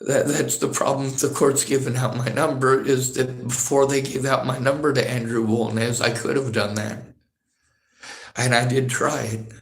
That's the problem. The court's given out my number is that before they gave out my number to Andrew Wolnez, I could have done that. And I did try it.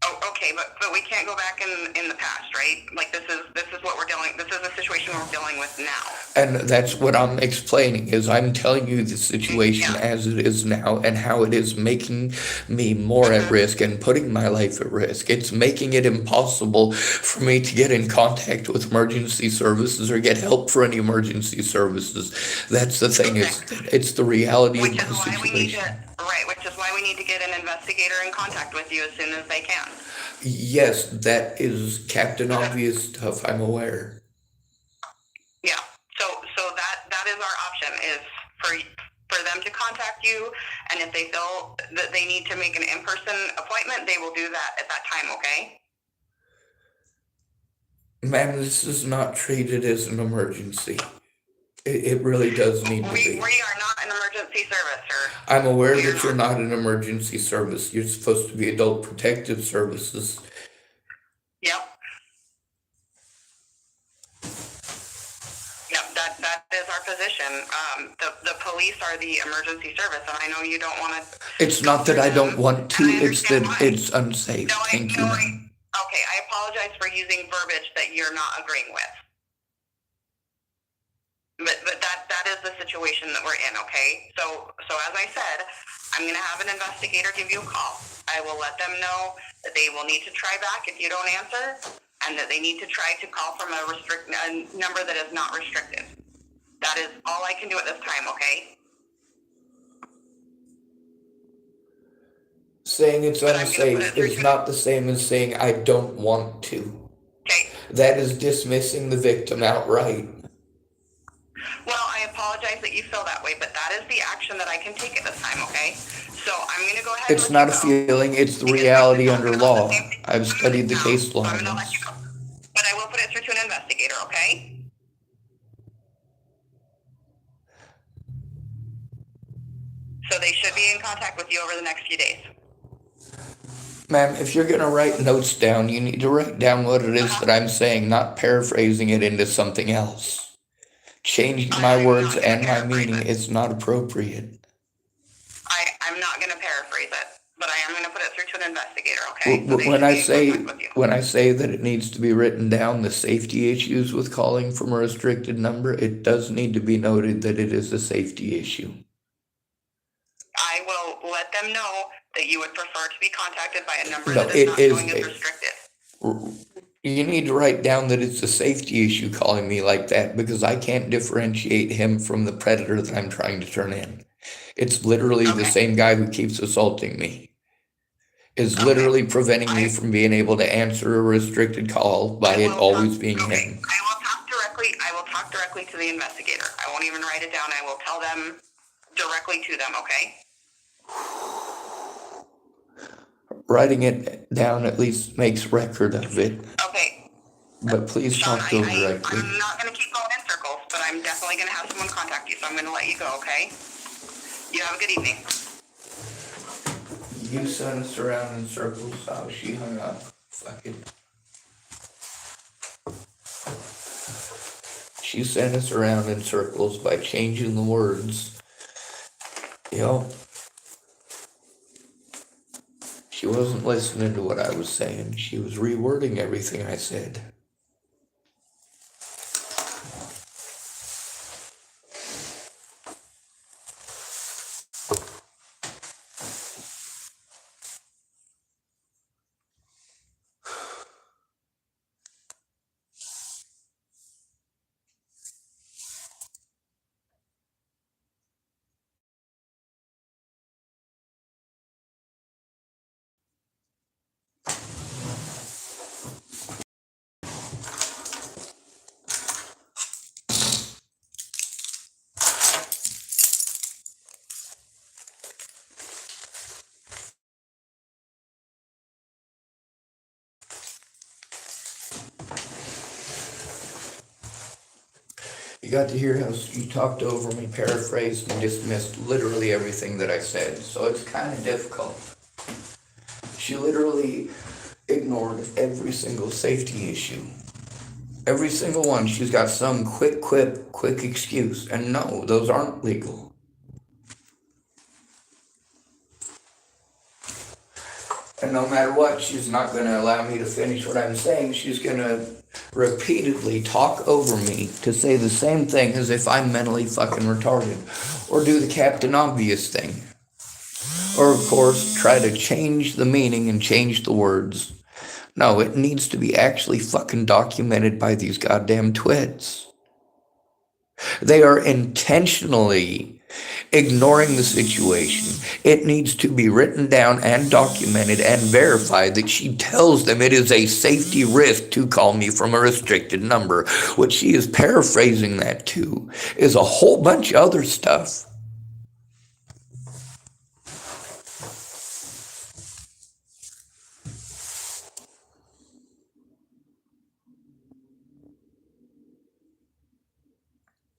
Oh, okay, but we can't go back in the past, right? Like this is what we're dealing. This is the situation we're dealing with now. And that's what I'm explaining is I'm telling you the situation as it is now and how it is making me more at risk and putting my life at risk. It's making it impossible for me to get in contact with emergency services or get help for any emergency services. That's the thing. It's the reality of my situation. Which is why we need to get an investigator in contact with you as soon as they can. Yes, that is Captain Obvious stuff. I'm aware. Yeah. So that is our option is for them to contact you, and if they feel that they need to make an in-person appointment, they will do that at that time. Okay. Ma'am, this is not treated as an emergency. It really does need to be. We are not an emergency service, sir. I'm aware that you're not an emergency service. You're supposed to be adult protective services. Yep. Yep, that is our position. The police are the emergency service, and I know you don't want to. It's not that I don't want to, it's that it's unsafe. Thank you, ma'am. Okay, I apologize for using verbiage that you're not agreeing with. But that is the situation that we're in, okay? So as I said, I'm going to have an investigator give you a call. I will let them know that they will need to try back if you don't answer, and that they need to try to call from a number that is not restricted. That is all I can do at this time, okay? Saying it's unsafe is not the same as saying I don't want to. Okay. That is dismissing the victim outright. Well, I apologize that you feel that way, but that is the action that I can take at this time, okay? So I'm going to go ahead and It's not a feeling, it's the reality under law. I've studied the case law. So I'm going to let you go. But I will put it through to an investigator, okay? So they should be in contact with you over the next few days. Ma'am, if you're going to write notes down, you need to write down what it is that I'm saying, not paraphrasing it into something else. Changing my words and my meaning is not appropriate. I'm not going to paraphrase it, but I am going to put it through to an investigator, okay? So when I say that it needs to be written down, the safety issues with calling from a restricted number, it does need to be noted that it is a safety issue. I will let them know that you would prefer to be contacted by a number that is not showing as restricted. You need to write down that it's a safety issue calling me like that because I can't differentiate him from the predator that I'm trying to turn in. It's literally the same guy who keeps assaulting me. Is literally preventing me from being able to answer a restricted call by it always being him. I will talk directly to the investigator. I won't even write it down. I will tell them directly to them, okay? Writing it down at least makes record of it. Okay. But please talk to him directly. I'm not going to keep going in circles, but I'm definitely going to have someone contact you, so I'm going to let you go, okay? You have a good evening. You sent us around in circles. Oh, she hung up. Fuck it. She sent us around in circles by changing the words. She wasn't listening to what I was saying. She was rewording everything I said. You got to hear how you talked over me, paraphrased, and dismissed literally everything that I said, so it's kind of difficult. She literally ignored every single safety issue. Every single one. She's got some quick quip, quick excuse, and no, those aren't legal. And no matter what, she's not going to allow me to finish what I'm saying. She's going to repeatedly talk over me to say the same thing as if I'm mentally fucking retarded. Or do the Captain Obvious thing. Or, of course, try to change the meaning and change the words. No, it needs to be actually fucking documented by these goddamn twits. They are intentionally ignoring the situation. It needs to be written down and documented and verified that she tells them it is a safety risk to call me from a restricted number. What she is paraphrasing that to is a whole bunch of other stuff.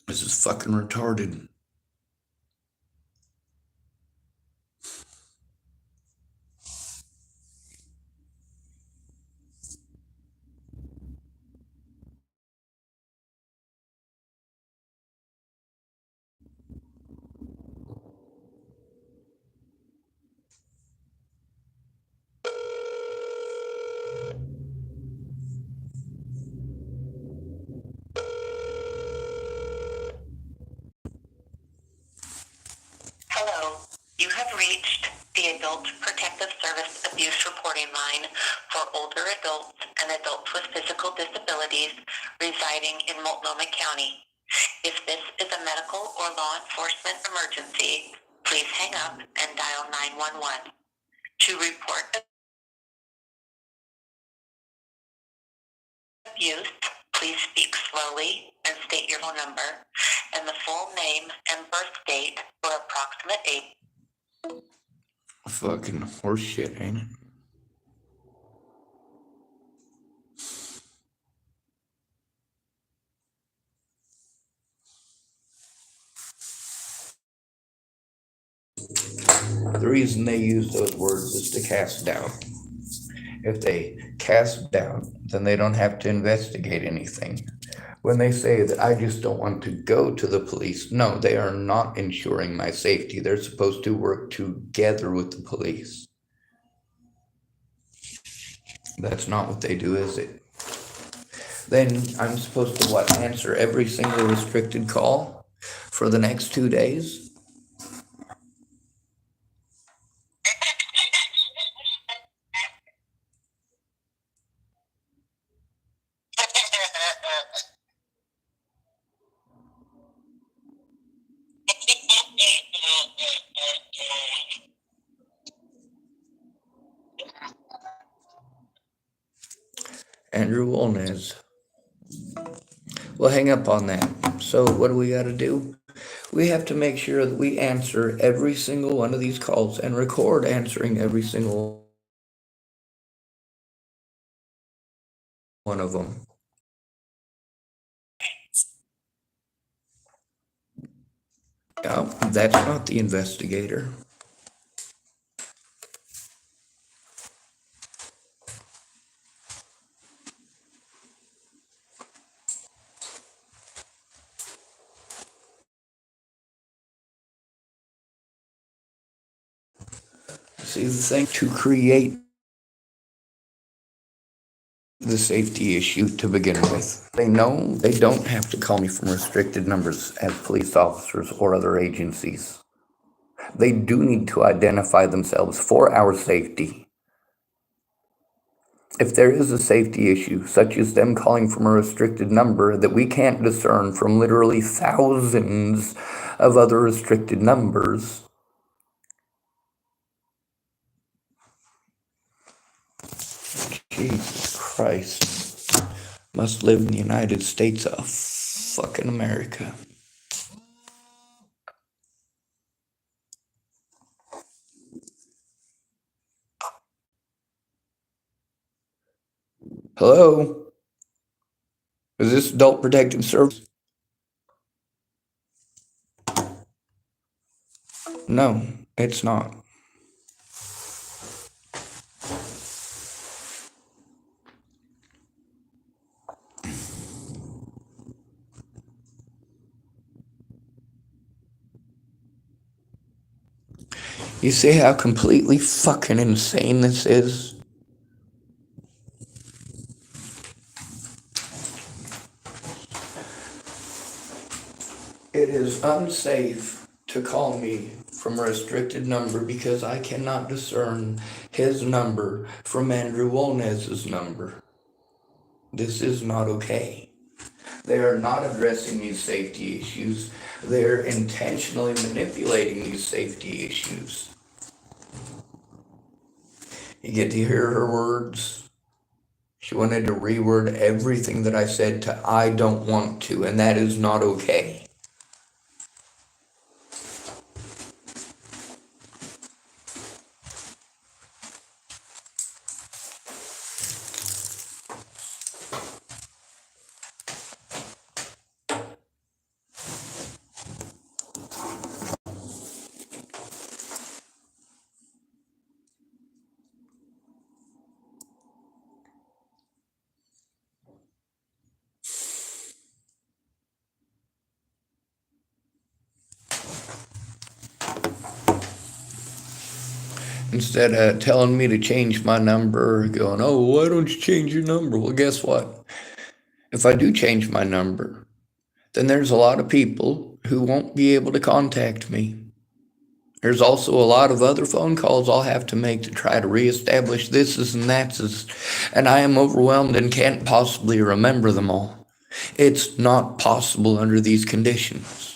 This is fucking retarded. Hello, you have reached the Adult Protective Service Abuse Reporting Line for older adults and adults with physical disabilities residing in Multnomah County. If this is a medical or law enforcement emergency, please hang up and dial 911. To report abuse, please speak slowly and state your phone number and the full name and birth date for approximate age. Fucking horseshit, ain't it? The reason they use those words is to cast doubt. If they cast doubt, then they don't have to investigate anything. When they say that I just don't want to go to the police, no, they are not ensuring my safety. They're supposed to work together with the police. That's not what they do, is it? Then I'm supposed to what? Answer every single restricted call for the next 2 days? Andrew Wolnez. We'll hang up on that. So what do we got to do? We have to make sure that we answer every single one of these calls and record answering every single one of them. That's not the investigator. See, the thing to create the safety issue to begin with. They know they don't have to call me from restricted numbers as police officers or other agencies. They do need to identify themselves for our safety. If there is a safety issue, such as them calling from a restricted number that we can't discern from literally thousands of other restricted numbers, Jesus Christ, must live in the United States of fucking America. Hello? Is this Adult Protective Service? No, it's not. You see how completely fucking insane this is? It is unsafe to call me from a restricted number because I cannot discern his number from Andrew Wolnez's number. This is not okay. They are not addressing these safety issues. They're intentionally manipulating these safety issues. You get to hear her words. She wanted to reword everything that I said to "I don't want to," and that is not okay. Instead of telling me to change my number, going, "Oh, why don't you change your number?" Well, guess what? If I do change my number, then there's a lot of people who won't be able to contact me. There's also a lot of other phone calls I'll have to make to try to reestablish thises and thatses, and I am overwhelmed and can't possibly remember them all. It's not possible under these conditions.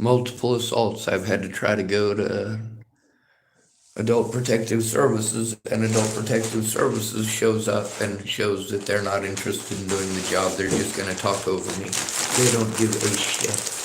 Multiple assaults. I've had to try to go to Adult Protective Services, and Adult Protective Services shows up and shows that they're not interested in doing the job. They're just going to talk over me. They don't give a shit.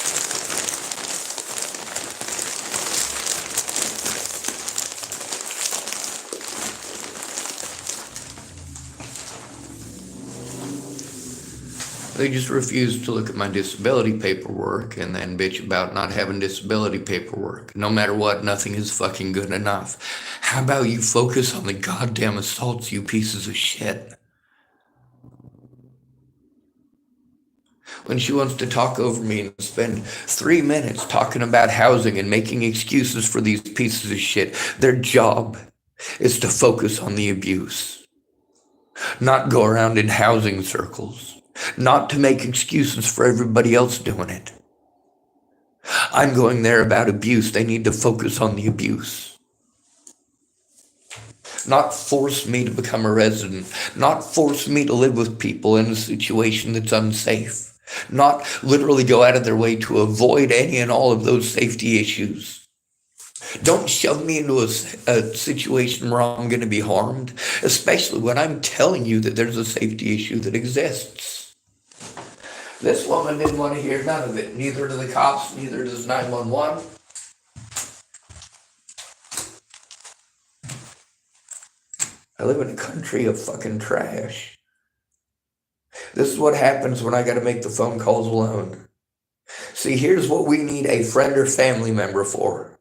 They just refuse to look at my disability paperwork and then bitch about not having disability paperwork. No matter what, nothing is fucking good enough. How about you focus on the goddamn assaults, you pieces of shit? When she wants to talk over me and spend 3 minutes talking about housing and making excuses for these pieces of shit, their job is to focus on the abuse, not go around in housing circles. Not to make excuses for everybody else doing it. I'm going there about abuse. They need to focus on the abuse. Not force me to become a resident. Not force me to live with people in a situation that's unsafe. Not literally go out of their way to avoid any and all of those safety issues. Don't shove me into a situation where I'm going to be harmed, especially when I'm telling you that there's a safety issue that exists. This woman didn't want to hear none of it. Neither do the cops, neither does 911. I live in a country of fucking trash. This is what happens when I got to make the phone calls alone. See, here's what we need a friend or family member for.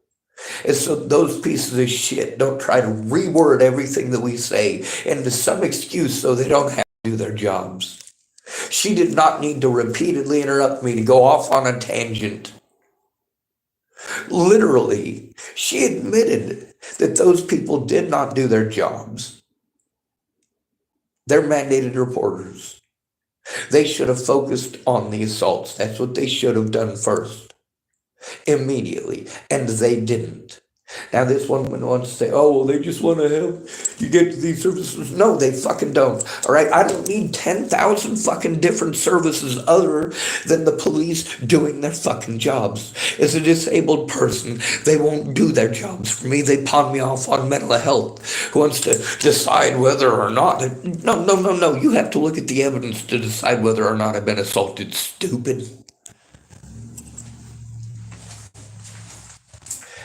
Is so those pieces of shit don't try to reword everything that we say into some excuse so they don't have to do their jobs. She did not need to repeatedly interrupt me to go off on a tangent. Literally, she admitted that those people did not do their jobs. They're mandated reporters. They should have focused on the assaults. That's what they should have done first, immediately, and they didn't. Now this woman wants to say, "Oh, well, they just want to help you get to these services." No, they fucking don't. All right, I don't need 10,000 fucking different services other than the police doing their fucking jobs. As a disabled person, they won't do their jobs for me. They pawn me off on mental health. Who wants to decide whether or not? No. You have to look at the evidence to decide whether or not I've been assaulted, stupid.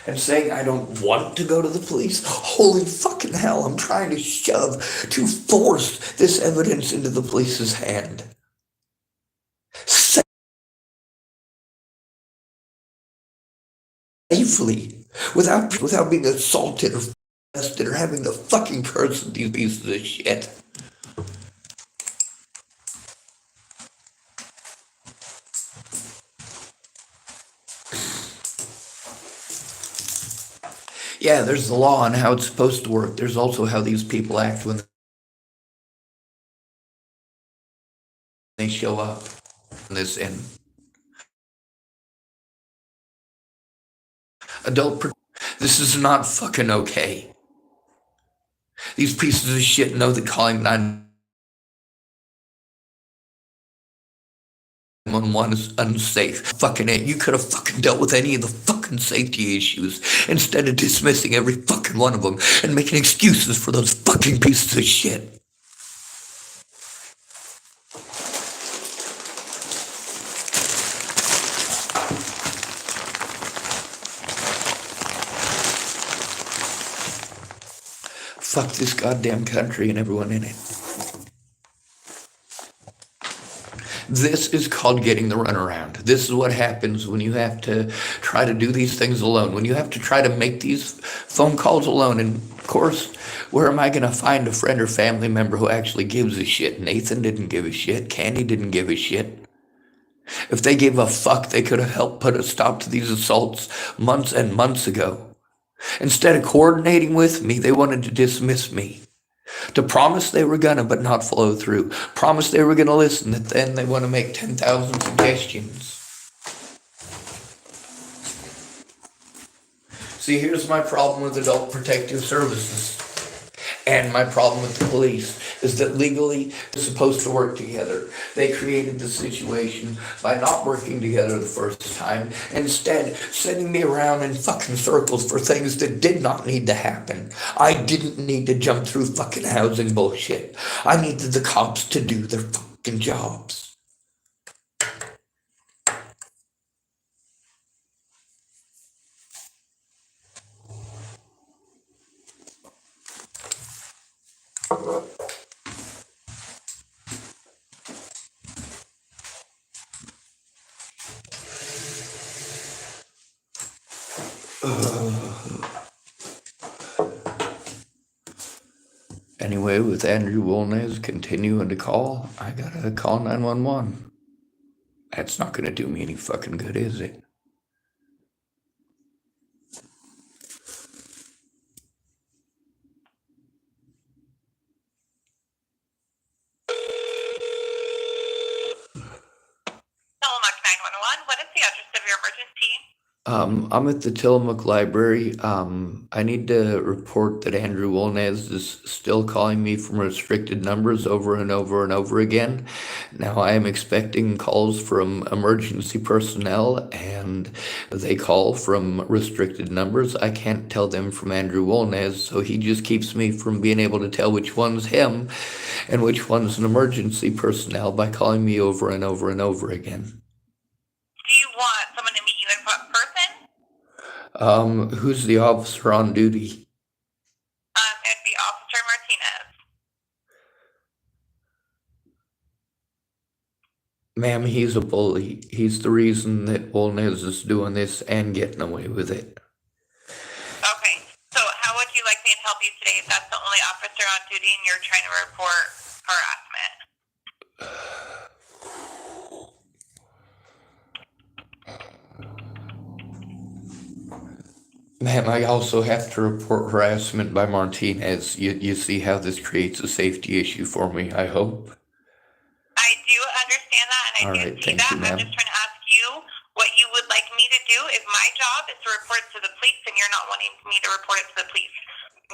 and saying I don't want to go to the police. Holy fucking hell, I'm trying to force this evidence into the police's hand. Safely, without being assaulted or arrested or having to fucking curse at these pieces of shit. Yeah, there's the law on how it's supposed to work. There's also how these people act when they show up in this in this is not fucking okay. These pieces of shit know that calling 911 is unsafe. Fucking it. You could have fucking dealt with any of the fucking safety issues instead of dismissing every fucking one of them and making excuses for those fucking pieces of shit. Fuck this goddamn country and everyone in it. This is called getting the runaround. This is what happens when you have to try to do these things alone, when you have to try to make these phone calls alone. And of course, where am I going to find a friend or family member who actually gives a shit? Nathan didn't give a shit. Candy didn't give a shit. If they gave a fuck, they could have helped put a stop to these assaults months and months ago. Instead of coordinating with me, they wanted to dismiss me. To promise they were gonna, but not follow through. Promise they were gonna listen, that then they want to make 10,000 suggestions. See, here's my problem with adult protective services. And my problem with the police is that legally they're supposed to work together. They created the situation by not working together the first time, instead sending me around in fucking circles for things that did not need to happen. I didn't need to jump through fucking housing bullshit. I needed the cops to do their fucking jobs. Anyway, with Andrew Wolnez continuing to call, I gotta call 911. That's not gonna do me any fucking good, is it? Tillamook 911, what is the address of your emergency? I'm at the Tillamook Library. I need to report that Andrew Wolnez is still calling me from restricted numbers over and over and over again. Now, I am expecting calls from emergency personnel, and they call from restricted numbers. I can't tell them from Andrew Wolnez, so he just keeps me from being able to tell which one's him and which one's an emergency personnel by calling me over and over and over again. Do you want someone to meet you in person? Who's the officer on duty? It'd be Officer Martinez. Ma'am, he's a bully. He's the reason that Wolnez is doing this and getting away with it. Okay, so how would you like me to help you today if that's the only officer on duty and you're trying to report harassment? Ma'am, I also have to report harassment by Martinez. You see how this creates a safety issue for me, I hope? I do understand that, and All I right, do see thank that. you, ma'am. I'm just trying to ask you what you would like me to do. If my job is to report it to the police and you're not wanting me to report it to the police,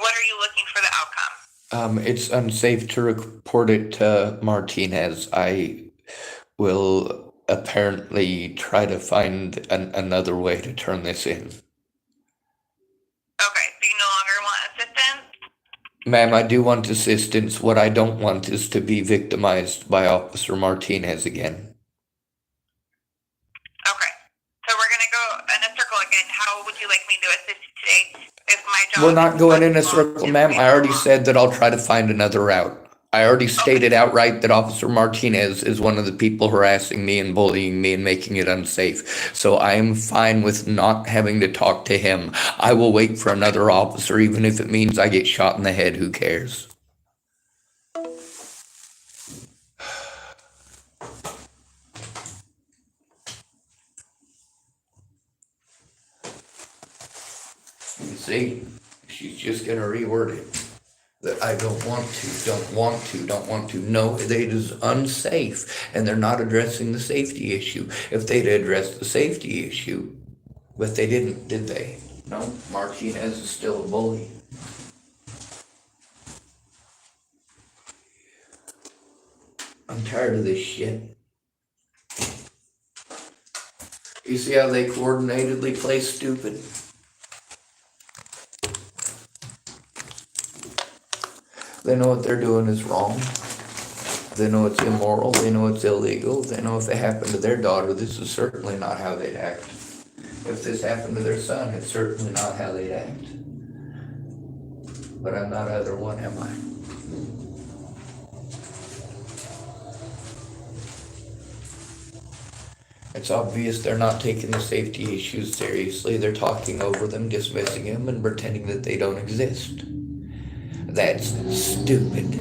what are you looking for the outcome? It's unsafe to report it to Martinez. I will apparently try to find another way to turn this in. Okay, so you no longer want assistance? Ma'am, I do want assistance. What I don't want is to be victimized by Officer Martinez again. Okay, so we're going to go in a circle again. How would you like me to assist okay? It's my job. We're not going in a circle, ma'am. I already said that I'll try to find another route. I already stated outright that Officer Martinez is one of the people harassing me and bullying me and making it unsafe. So I am fine with not having to talk to him. I will wait for another officer, even if it means I get shot in the head. Who cares? You see, she's just going to reword it. That I don't want to. No, it is unsafe, and they're not addressing the safety issue. If they'd addressed the safety issue, but they didn't, did they? No, Martinez is still a bully. I'm tired of this shit. You see how they coordinatedly play stupid? They know what they're doing is wrong. They know it's immoral. They know it's illegal. They know if it happened to their daughter, this is certainly not how they'd act. If this happened to their son, it's certainly not how they'd act. But I'm not either one, am I? It's obvious they're not taking the safety issues seriously. They're talking over them, dismissing them, and pretending that they don't exist. That's stupid.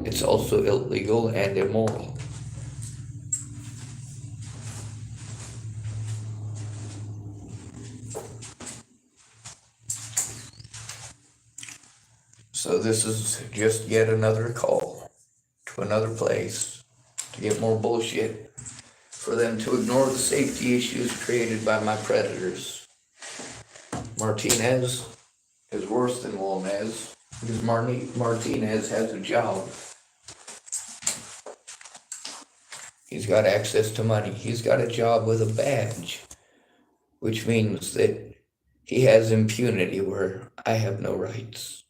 It's also illegal and immoral. So this is just yet another call to another place to get more bullshit, for them to ignore the safety issues created by my predators. Martinez is worse than Walnez, because Martinez has a job. He's got access to money. He's got a job with a badge, which means that he has impunity where I have no rights.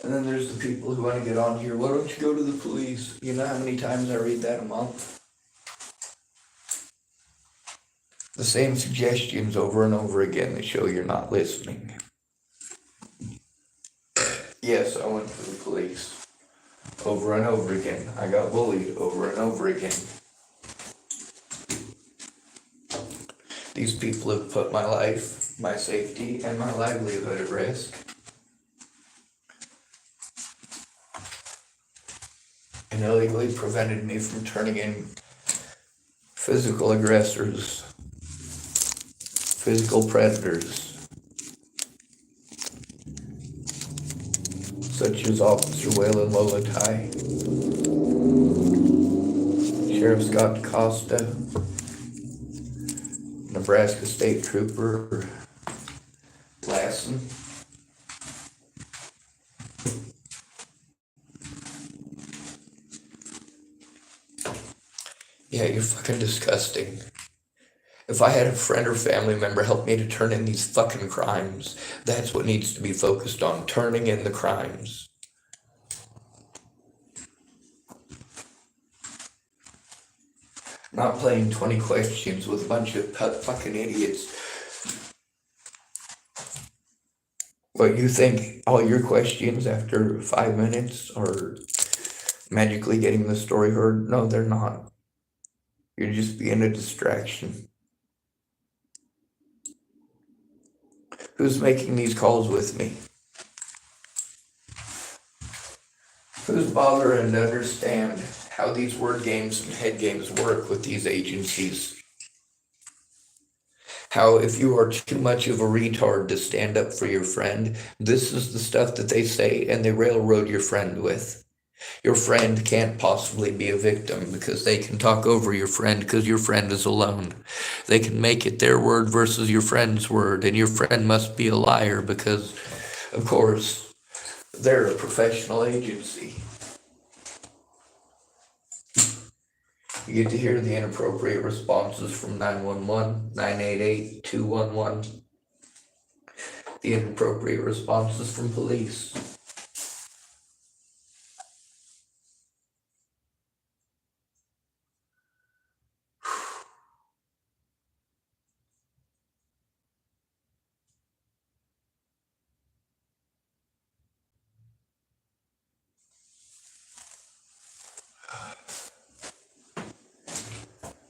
And then there's the people who want to get on here. Why don't you go to the police? You know how many times I read that a month? The same suggestions over and over again that show you're not listening. Yes, I went to the police over and over again. I got bullied over and over again. These people have put my life, my safety, and my livelihood at risk. And illegally prevented me from turning in physical aggressors, physical predators, such as Officer Waylon Lolatai, Sheriff Scott DaCosta, Nebraska State Trooper Lassen. Yeah, you're fucking disgusting. If I had a friend or family member help me to turn in these fucking crimes, that's what needs to be focused on, turning in the crimes. Not playing 20 questions with a bunch of fucking idiots. What, you think all your questions after 5 minutes are magically getting the story heard? No, they're not. You're just being a distraction. Who's making these calls with me? Who's bothering to understand how these word games and head games work with these agencies? How if you are too much of a retard to stand up for your friend, this is the stuff that they say and they railroad your friend with. Your friend can't possibly be a victim because they can talk over your friend because your friend is alone. They can make it their word versus your friend's word, and your friend must be a liar because, of course, they're a professional agency. You get to hear the inappropriate responses from 911, 988, 211. The inappropriate responses from police.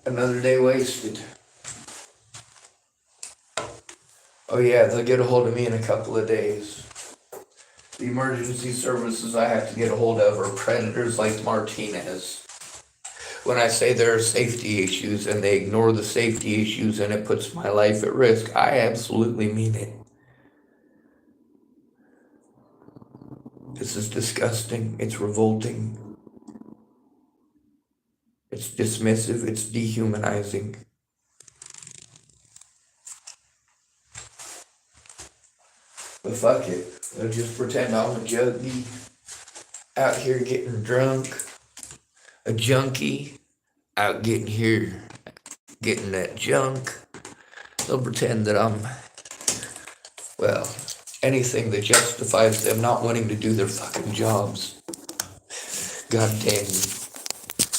Another day wasted. Oh yeah, they'll get a hold of me in a couple of days. The emergency services I have to get a hold of are predators like Martinez. When I say there are safety issues and they ignore the safety issues and it puts my life at risk, I absolutely mean it. This is disgusting. It's revolting. It's dismissive. It's dehumanizing. But fuck it. I'll just pretend I'm a junkie out here getting drunk. A junkie out getting here, getting that junk. They'll pretend that I'm, well, anything that justifies them not wanting to do their fucking jobs. God damn you.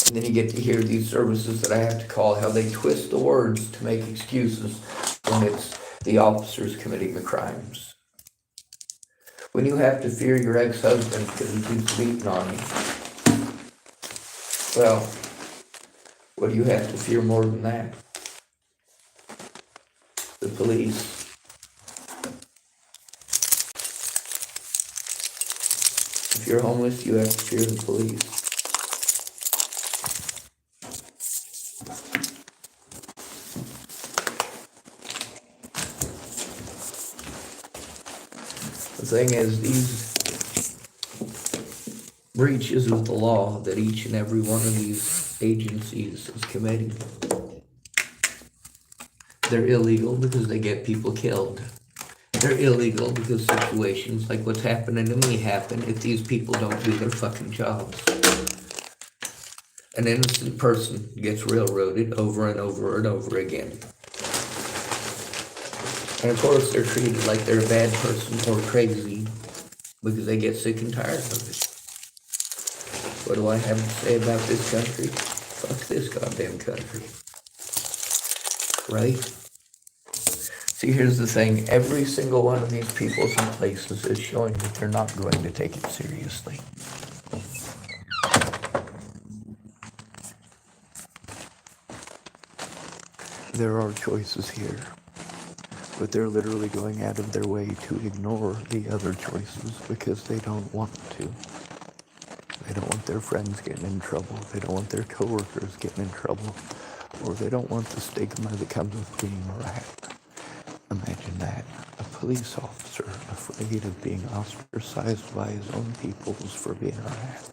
And then you get to hear these services that I have to call, how they twist the words to make excuses when it's the officers committing the crimes. When you have to fear your ex-husband because he keeps beating on you. Well, what do you have to fear more than that? The police. If you're homeless, you have to fear the police. The thing is, these breaches of the law that each and every one of these agencies is committing, they're illegal because they get people killed. They're illegal because situations like what's happening to me happen if these people don't do their fucking jobs. An innocent person gets railroaded over and over and over again. And of course they're treated like they're a bad person or crazy because they get sick and tired of it. What do I have to say about this country? Fuck this goddamn country. Right? See, here's the thing. Every single one of these peoples and places is showing that they're not going to take it seriously. There are choices here, but they're literally going out of their way to ignore the other choices because they don't want to. They don't want their friends getting in trouble. They don't want their coworkers getting in trouble. Or they don't want the stigma that comes with being a rat. Imagine that. A police officer afraid of being ostracized by his own peoples for being a rat.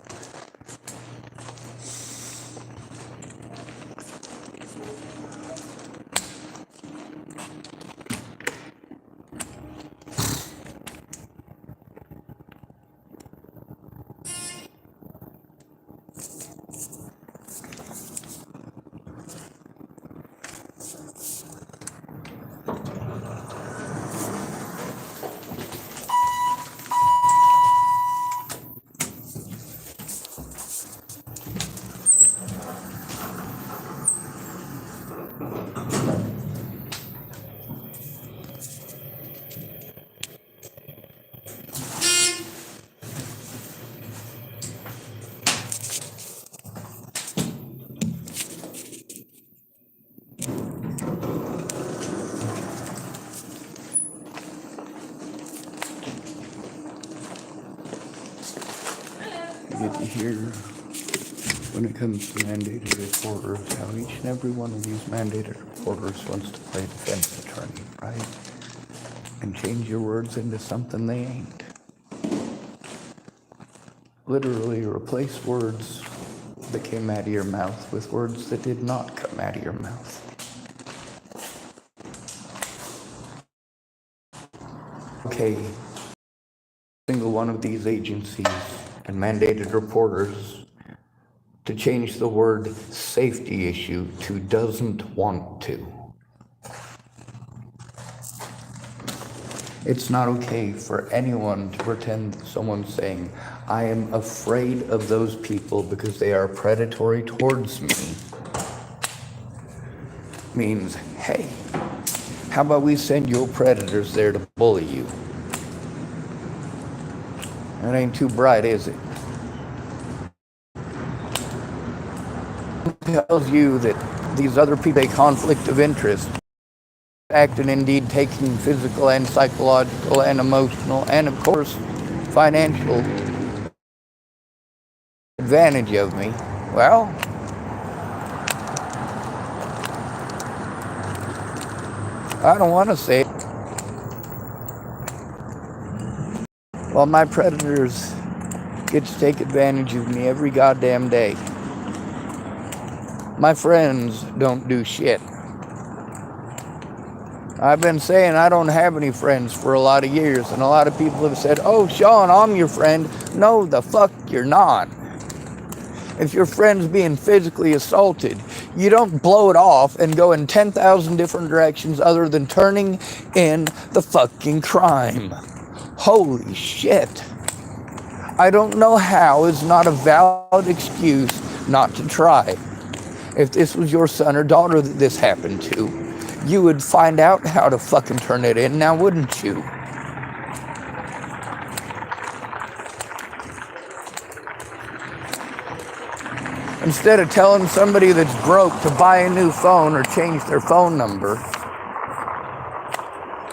You get to hear, when it comes to mandated reporters, how each and every one of these mandated reporters wants to play defense attorney, right? And change your words into something they ain't. Literally replace words that came out of your mouth with words that did not come out of your mouth. Okay, single one of these agencies and mandated reporters to change the word safety issue to doesn't want to. It's not okay for anyone to pretend that someone's saying, I am afraid of those people because they are predatory towards me. Means, hey, how about we send your predators there to bully you? That ain't too bright, is it? Who tells you that these other people a conflict of interest, act and indeed taking physical and psychological and emotional and, of course, financial advantage of me. Well, I don't want to say it. Well, my predators get to take advantage of me every goddamn day. My friends don't do shit. I've been saying I don't have any friends for a lot of years, and a lot of people have said, "Oh, Sean, I'm your friend." No, the fuck you're not. If your friend's being physically assaulted, you don't blow it off and go in 10,000 different directions other than turning in the fucking crime. Holy shit. I don't know how is not a valid excuse not to try. If this was your son or daughter that this happened to, you would find out how to fucking turn it in now, wouldn't you? Instead of telling somebody that's broke to buy a new phone or change their phone number,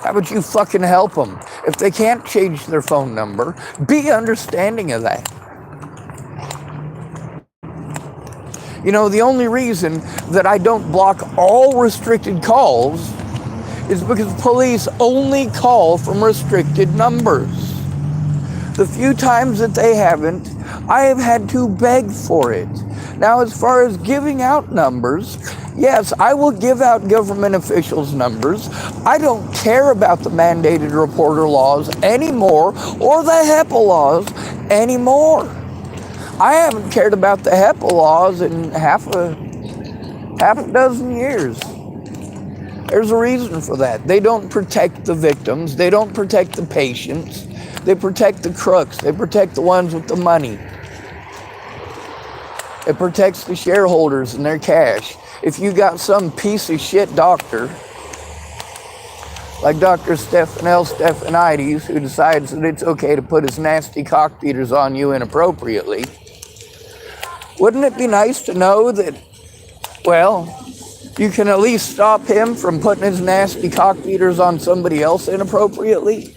how would you fucking help them? If they can't change their phone number, be understanding of that. You know, the only reason that I don't block all restricted calls is because police only call from restricted numbers. The few times that they haven't, I have had to beg for it. Now, as far as giving out numbers, yes, I will give out government officials' numbers. I don't care about the mandated reporter laws anymore or the HEPA laws anymore. I haven't cared about the HEPA laws in half a dozen years. There's a reason for that. They don't protect the victims. They don't protect the patients. They protect the crooks. They protect the ones with the money. It protects the shareholders and their cash. If you got some piece of shit doctor, like Dr. Stephanides, who decides that it's okay to put his nasty cockbeaters on you inappropriately, wouldn't it be nice to know that, well, you can at least stop him from putting his nasty cockbeaters on somebody else inappropriately?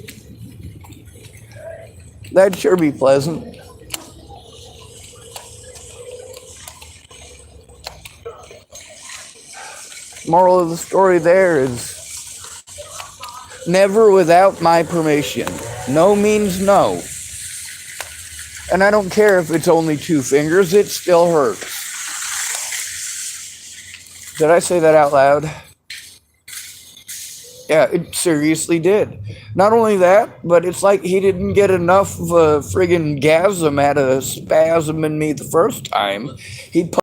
That'd sure be pleasant. Moral of the story there is never without my permission. No means no. And I don't care if it's only 2 fingers, it still hurts. Did I say that out loud? Yeah, it seriously did. Not only that, but it's like he didn't get enough of a friggin' gasm out of spasm in me the first time. He pushed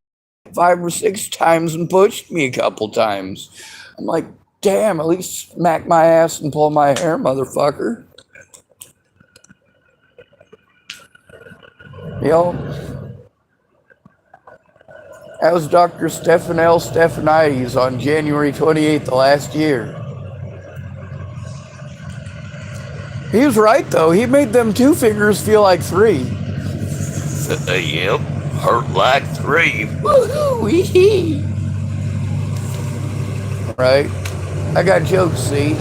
5 or 6 times and pushed me a couple times. I'm like, damn, at least smack my ass and pull my hair, motherfucker. Yo, that was Dr. Stephanides on January 28th of last year. He was right, though. He made them 2 fingers feel like 3. Yep, hurt like 3. Woohoo! Right? I got jokes, see?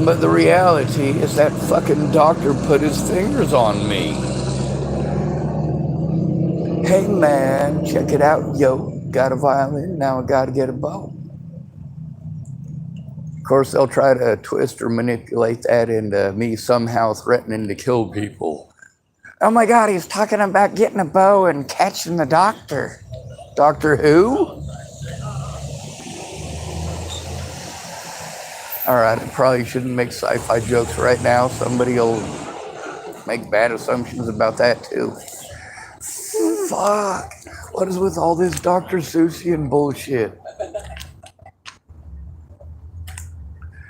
But the reality is that fucking doctor put his fingers on me. Hey man, check it out, yo. Got a violin, now I gotta get a bow. Of course, they'll try to twist or manipulate that into me somehow threatening to kill people. Oh my God, he's talking about getting a bow and catching the doctor. Doctor who? All right, I probably shouldn't make sci-fi jokes right now. Somebody will make bad assumptions about that too. Fuck. What is with all this Dr. Seussian bullshit?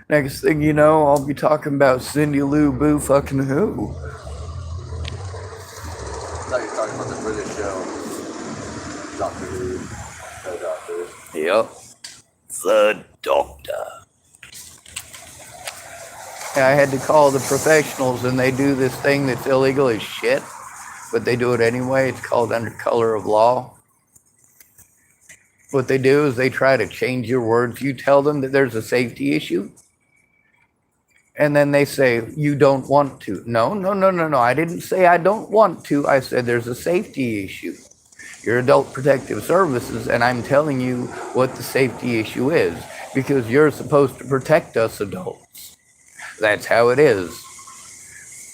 Next thing you know, I'll be talking about Cindy Lou Boo fucking who. I thought you were talking about the British show. Doctor Who. No Doctor. Yep. The Doctor. Yeah, I had to call the professionals, and they do this thing that's illegal as shit, but they do it anyway. It's called under color of law. what they do is they try to change your words. You tell them that there's a safety issue, and then they say, you don't want to. No, no, no, no, no. I didn't say I don't want to. I said there's a safety issue. You're Adult Protective Services, and I'm telling you what the safety issue is, because you're supposed to protect us adults. That's how it is.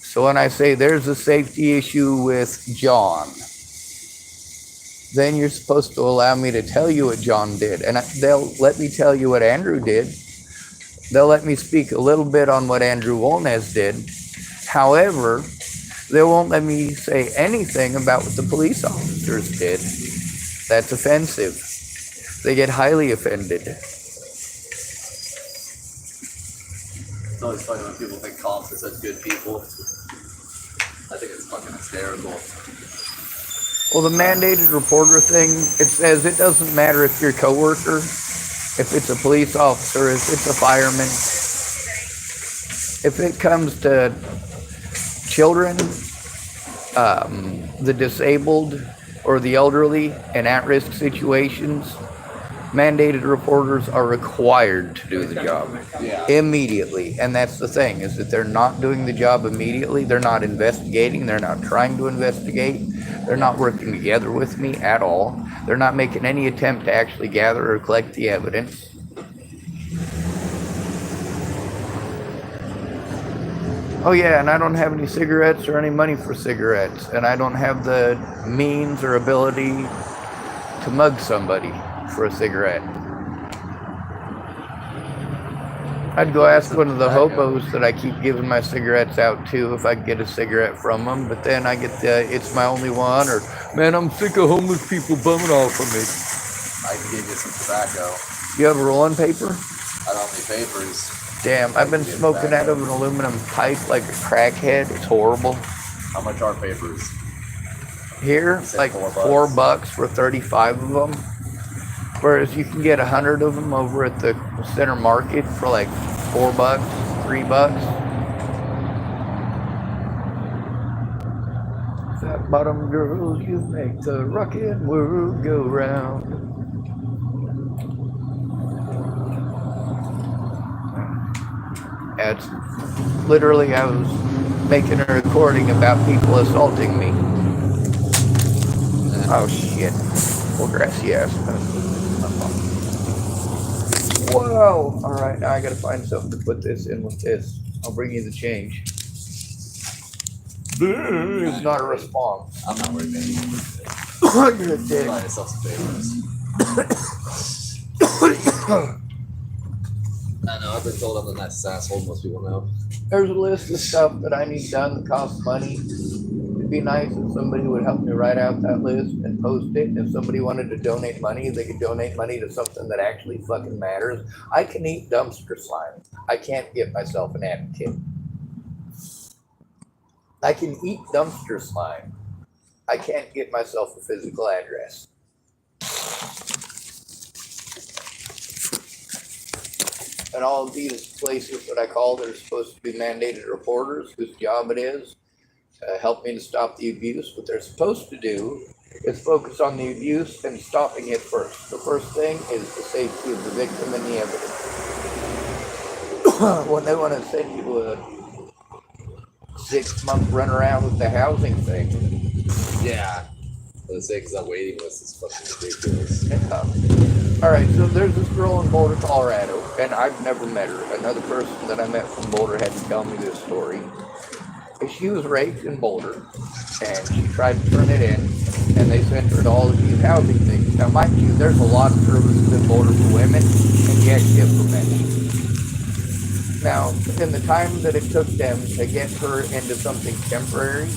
So when I say there's a safety issue with John, then you're supposed to allow me to tell you what John did. And they'll let me tell you what Andrew did. They'll let me speak a little bit on what Andrew Wolnez did. However, they won't let me say anything about what the police officers did. That's offensive. They get highly offended. It's always funny when people think cops are such good people. I think it's fucking hysterical. Well, the mandated reporter thing, it says it doesn't matter if you're a coworker, if it's a police officer, if it's a fireman. If it comes to children, the disabled, or the elderly in at-risk situations, mandated reporters are required to do the job immediately. And that's the thing, is that they're not doing the job immediately. They're not investigating. They're not trying to investigate. They're not working together with me at all. They're not making any attempt to actually gather or collect the evidence. Oh yeah, and I don't have any cigarettes or any money for cigarettes, and I don't have the means or ability to mug somebody for a cigarette. I'd go ask one of the hobos that I keep giving my cigarettes out to if I could get a cigarette from them, but then I get the, it's my only one, or, man, I'm sick of homeless people bumming off of me. I can give you some tobacco. You have a rolling paper? I don't have any papers. Damn, I've been smoking out of an aluminum pipe like a crackhead. It's horrible. How much are papers? Here, like $4 for 35 of them. Whereas you can get 100 of them over at the center market for like $4, $3. Fat bottom girls, you make the rockin' world go round. It's literally, I was making a recording about people assaulting me. Oh shit. Well, grassy ass. Whoa! Alright, now I gotta find something to put this in with this. I'll bring you the change. It's not a response. I'm not worried about it. You're a dick. Buy yourself some papers. I know, I've been told I'm the nicest asshole, most people know. There's a list of stuff that I need done that costs money. It'd be nice if somebody would help me write out that list and post it. If somebody wanted to donate money, they could donate money to something that actually fucking matters. I can eat dumpster slime. I can't get myself an advocate. I can eat dumpster slime. I can't get myself a physical address. And all of these places that I called are supposed to be mandated reporters whose job it is to help me to stop the abuse. What they're supposed to do is focus on the abuse and stopping it first. The first thing is the safety of the victim and the evidence. When they want to send you a 6-month run around with the housing thing. Yeah. Let's say, because that waiting list is fucking ridiculous. All right, so there's this girl in Boulder, Colorado, and I've never met her. Another person that I met from Boulder had to tell me this story. She was raped in Boulder, and she tried to turn it in, and they sent her to all of these housing things. Now, mind you, there's a lot of services in Boulder for women, and yet shit for men. Now, in the time that it took them to get her into something temporary,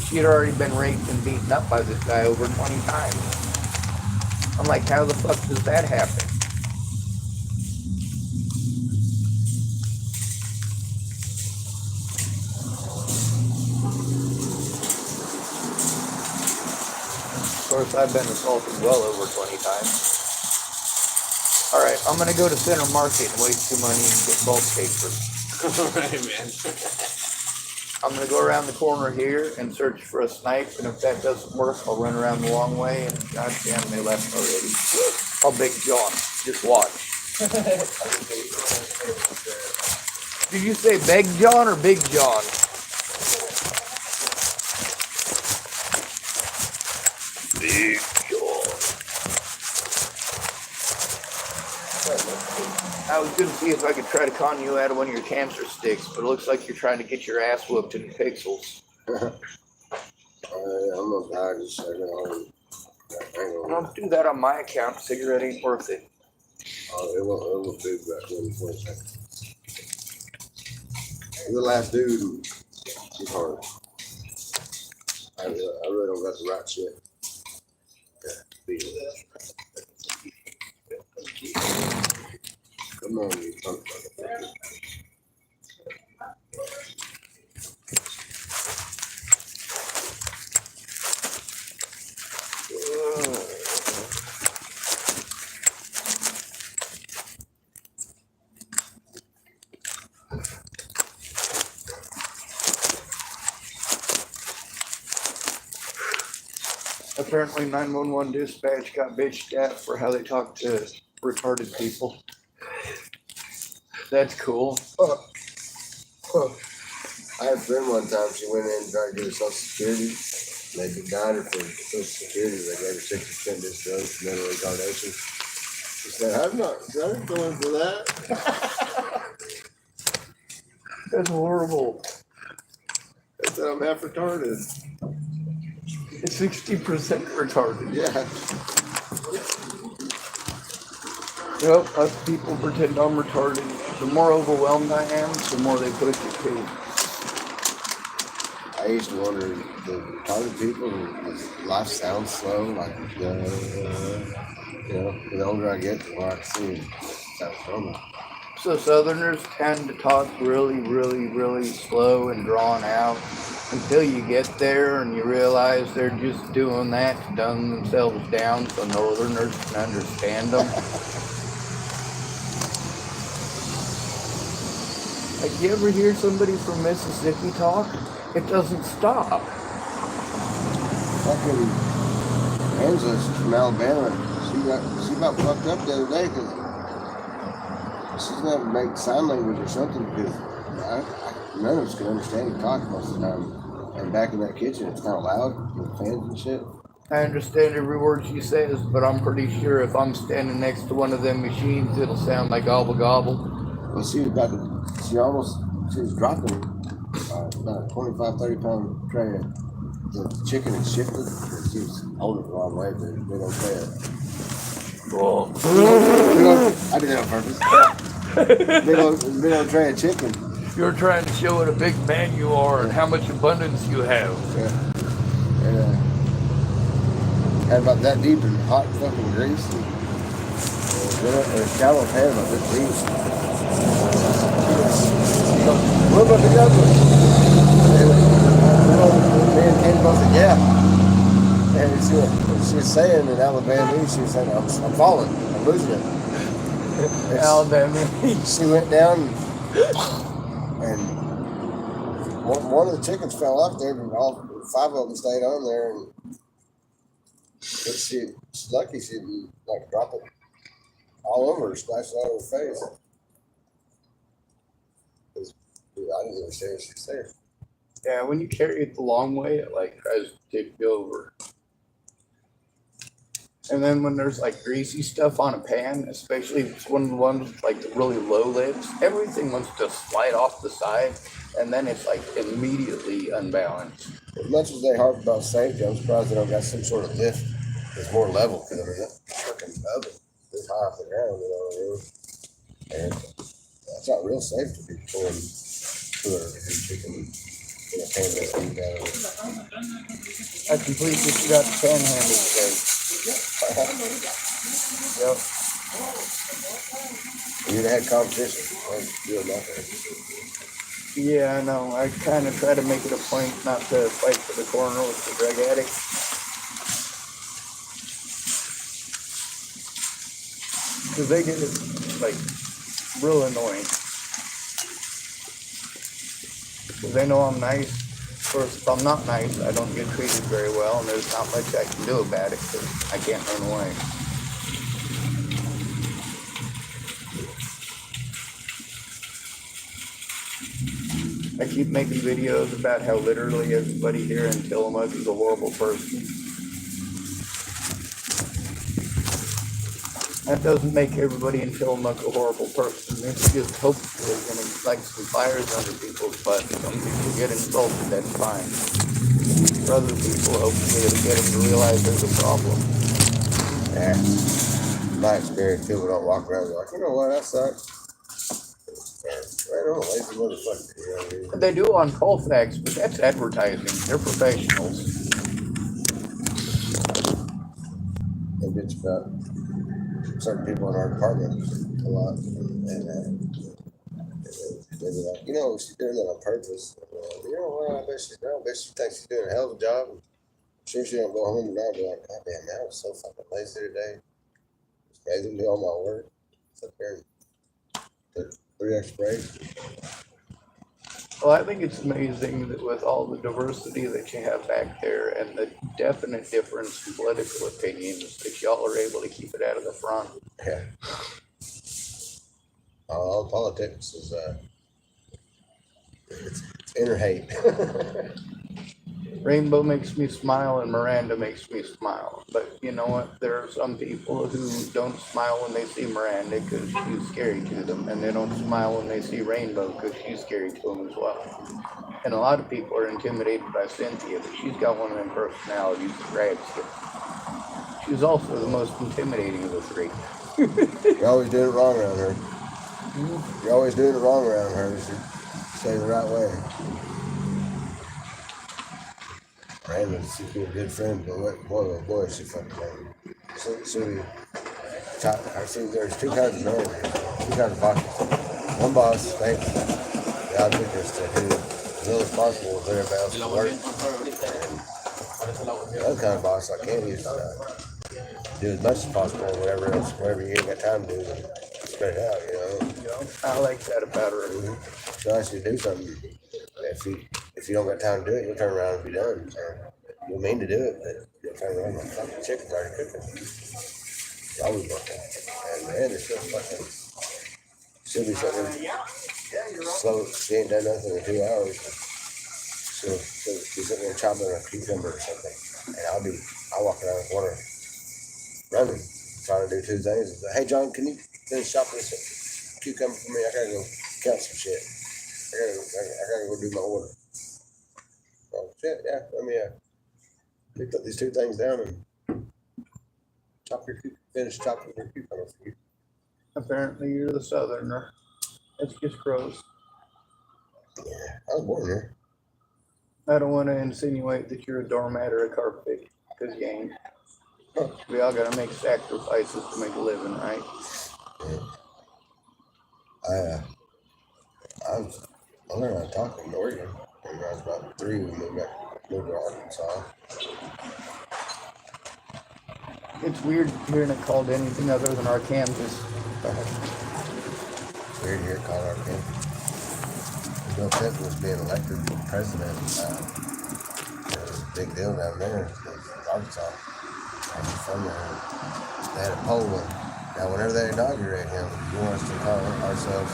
she had already been raped and beaten up by this guy over 20 times. I'm like, how the fuck does that happen? Of course, I've been assaulted well over 20 times. All right, I'm going to go to Center Market and waste your money and get bulk paper. Alright, man. I'm gonna go around the corner here and search for a snipe, and if that doesn't work, I'll run around the long way, and goddamn, they left already. I'll Big John. Just watch. Did you say Big John or Big John? Big John. I was gonna see if I could try to con you out of one of your cancer sticks, but it looks like you're trying to get your ass whooped in pixels. I'm gonna die in a second. Don't do that on my account. Cigarette ain't worth it. It won't do back in 20 seconds. The last dude, he's hard. I really don't got the right shit. Come on, you punk motherfucker. Apparently 911 dispatch got bitched at for how they talk to retarded people. That's cool. I had a friend one time, she went in and tried to get her Social Security. They denied her for Social Security. They gave her 6% disability for mental retardation. She said, I'm going for that. That's horrible. I said, I'm half retarded. It's 60% retarded. Yeah. Yep, us people pretend I'm retarded. The more overwhelmed I am, the more they push it too. I used to wonder, the retarded people, life sounds slow, like, the older I get, the more I can see it sounds normal. So Southerners tend to talk really, really, really slow and drawn out until you get there and you realize they're just doing that to dumb themselves down so Northerners can understand them. Like, you ever hear somebody from Mississippi talk? It doesn't stop. Fucking Angela from Alabama, she got fucked up the other day because she's gonna have to make sign language or something because none of us can understand the talk most of the time. And back in that kitchen, it's kind of loud with fans and shit. I understand every word she says, but I'm pretty sure if I'm standing next to one of them machines, it'll sound like gobble gobble. Well, she was dropping about a 25, 30-pound tray of the chicken had shifted. She was holding it the wrong way, but they don't say it. Whoa. I did that on purpose. Big old tray of chicken. You're trying to show what a big man you are and how much abundance you have. Yeah. And had about that deep in hot fucking grease. And a shallow pan about this deep. She goes, what about the other one? Me and Kenny both said, yeah. And she was saying in Alabama, she was saying, I'm falling, I'm losing it. Alabama. She went down and one of the chickens fell off there, but all 5 of them stayed on there. And but she's lucky she didn't like drop it all over her, splash it all over her face. I didn't understand she was there. Yeah, when you carry it the long way, it like tries to tip you over. And then when there's like greasy stuff on a pan, especially if it's one of the ones with like the really low lids, everything wants to slide off the side, and then it's like immediately unbalanced. As much as they harp about safety, I'm surprised they don't got some sort of lift that's more level, because I mean that fucking oven is high off the ground, and that's not real safe to be pulling cooler and chicken in a pan that's deep out of it. I completely forgot the panhandle today. Yep. You'd have had competition. I'm doing nothing. Yeah, I know. I kind of try to make it a point not to fight for the corner with the drug addict. Because they get it, like, real annoying. Because they know I'm nice. Of course, if I'm not nice, I don't get treated very well, and there's not much I can do about it because I can't run away. I keep making videos about how literally everybody here in Tillamook is a horrible person. That doesn't make everybody in Tillamook a horrible person. It's just hopefully going to light some fires under people's butts. Some people get insulted, that's fine. For other people, hopefully it'll get them to realize there's a problem. Yeah. My experience, people don't walk around like, you know what, that sucks. I don't know, lazy motherfucker, you know what I mean? They do on Colfax, but that's advertising. They're professionals. They bitch about certain people in our department a lot. And they'll be like, you know, she's doing that on purpose. You know what, I bet she thinks she's doing a hell of a job. I'm sure she don't go home and I'll be like, God damn, man, I was so fucking lazy today. It's crazy to do all my work. It's up there and took 3 extra breaks. Well, I think it's amazing that with all the diversity that you have back there and the definite difference in political opinions, that y'all are able to keep it out of the front. Yeah. All politics is it's inner hate. Rainbow makes me smile and Miranda makes me smile. But you know what? There are some people who don't smile when they see Miranda because she's scary to them. And they don't smile when they see Rainbow because she's scary to them as well. And a lot of people are intimidated by Cynthia, but she's got one of them personalities that grabs you. She's also the most intimidating of the three. You're always doing it wrong around her. You're always doing it wrong around her. You should say the right way. Miranda's she's been a good friend, but boy, she fucking lame. There's 2 kinds of men, 2 kinds of bosses. One boss thinks the object is to do as little as possible with everybody else's work. And the other kind of boss like Candy is do as much as possible, whatever you ain't got time to do, and spread it out, you know. I like that about her. She'll ask you to do something. If you don't got time to do it, you'll turn around and be done. So you'll mean to do it, but you'll turn around and fuck the chicken's already cooking. It's always working. And man, it's just fucking. She'll be sitting slow. She ain't done nothing in 2 hours. She'll be sitting there chopping a cucumber or something, and I'll walk around the corner running, trying to do 2 things. It's like, hey John, can you finish chopping this cucumber for me? I gotta go count some shit. I gotta go do my order. Oh shit, yeah, let me put these 2 things down and finish chopping your cucumber for you. Apparently you're the southerner. That's just gross. Yeah, I was born here. I don't want to insinuate that you're a doormat or a carpet, because you ain't. We all gotta make sacrifices to make a living, right? Yeah. I learned how to talk in Oregon when I was about 3 when we moved to Arkansas. It's weird hearing it called anything other than Arkansas. It's weird here called Arkansas. Bill Clinton was being elected president. It was a big deal down there in Arkansas. I'm from there. They had a poll. Now, whenever they inaugurate him, you want us to call ourselves,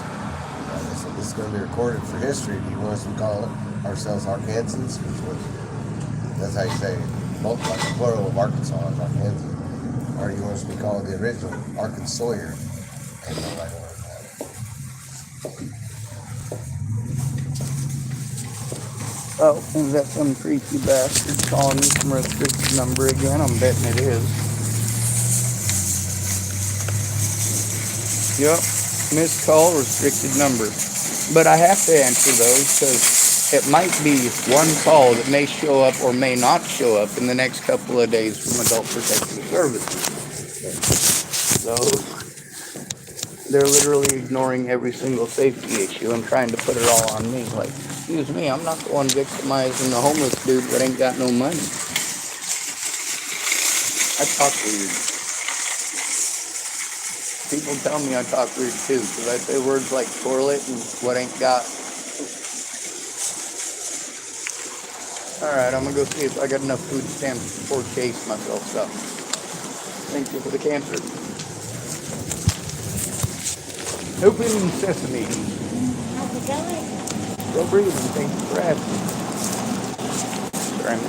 this is going to be recorded for history. Do you want us to call ourselves Arkansans? That's how you say it. Both like the plural of Arkansas is Arkansas. Or do you want us to be called the original Arkansawyer? And nobody knows that. Oh, is that some creepy bastard calling me from a restricted number again? I'm betting it is. Yep, missed call, restricted number. But I have to answer those because it might be one call that may show up or may not show up in the next couple of days from Adult Protective Services. So they're literally ignoring every single safety issue and trying to put it all on me. Like, excuse me, I'm not the one victimizing the homeless dude that ain't got no money. I talk weird. People tell me I talk weird too, because I say words like toilet and what ain't got. Alright, I'm gonna go see if I got enough food stamps before Chase myself stuff. Thank you for the cancer. Open sesame. How's it going? Still breathing, thank you for asking. Sorry.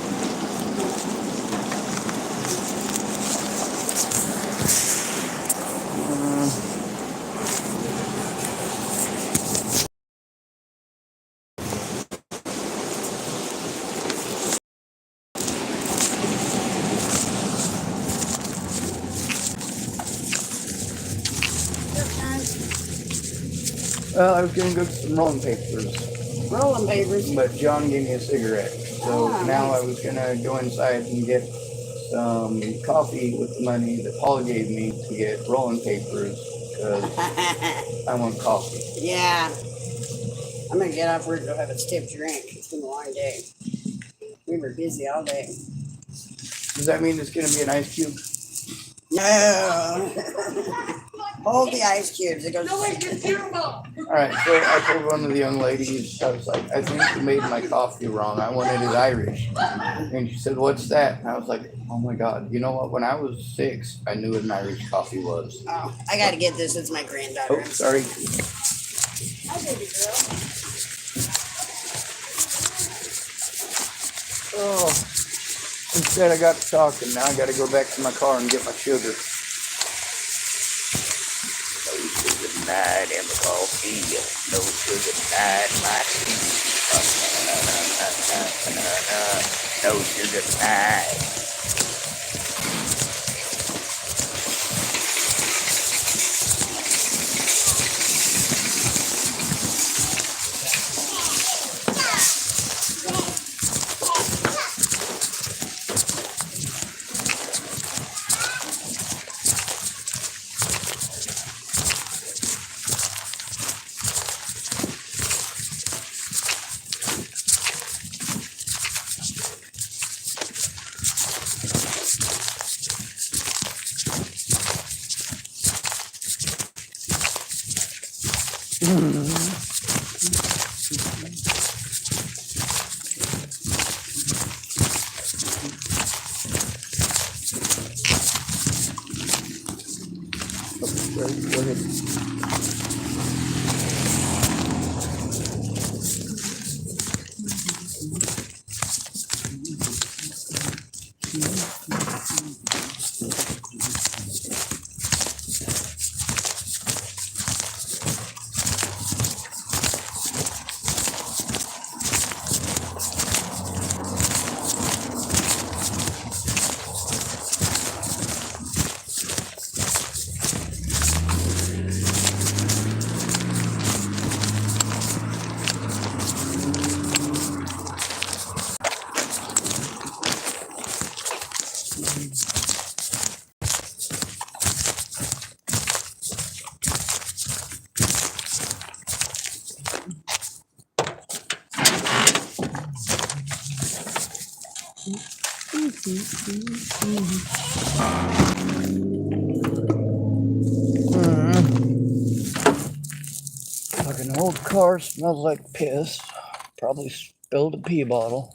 Well, I was gonna go get some rolling papers, Rolling papers. but John gave me a cigarette. So Ah, now nice. I was gonna go inside and get some coffee with the money that Paul gave me to get rolling papers because I want coffee. Yeah. I'm gonna get off work and go have a stiff drink. It's been a long day. We were busy all day. Does that mean it's gonna be an ice cube? No. Hold the ice cubes. It goes. All right, so I told one of the young ladies, I was like, I think you made my coffee wrong. I wanted it Irish. And she said, what's that? And I was like, oh my God, you know what? When I was 6, I knew what an Irish coffee was. Oh, I gotta get this. It's my granddaughter. Oh, sorry. Hi, baby girl. Oh, instead I got to talking. Now I got to go back to my car and get my sugar. No sugar tonight in the coffee. No sugar tonight in my tea. No sugar tonight. Go ahead. Like an old car, smells like piss. Probably spilled a pee bottle.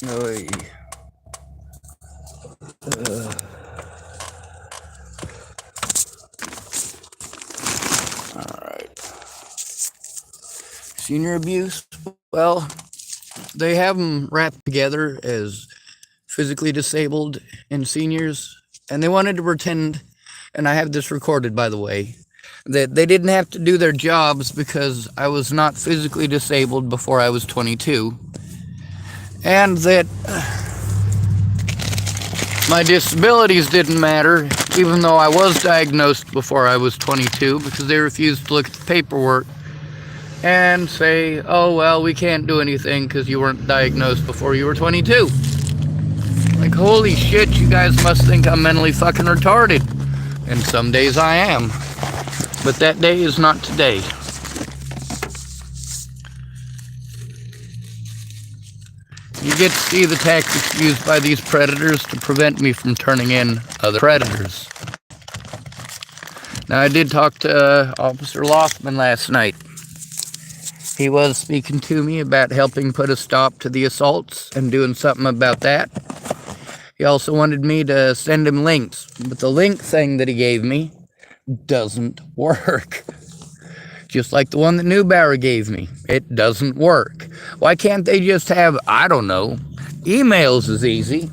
Oy. All right. Senior abuse? Well, they have them wrapped together as physically disabled and seniors, and they wanted to pretend, and I have this recorded, by the way, that they didn't have to do their jobs because I was not physically disabled before I was 22, and that my disabilities didn't matter, even though I was diagnosed before I was 22, because they refused to look at the paperwork and say, oh, well, we can't do anything because you weren't diagnosed before you were 22. Like, holy shit, you guys must think I'm mentally fucking retarded. And some days I am. But that day is not today. You get to see the tactics used by these predators to prevent me from turning in other predators. Now, I did talk to Officer Lothman last night. He was speaking to me about helping put a stop to the assaults and doing something about that. He also wanted me to send him links, but the link thing that he gave me doesn't work. Just like the one that Neubauer gave me. It doesn't work. Why can't they just have, I don't know, emails is easy.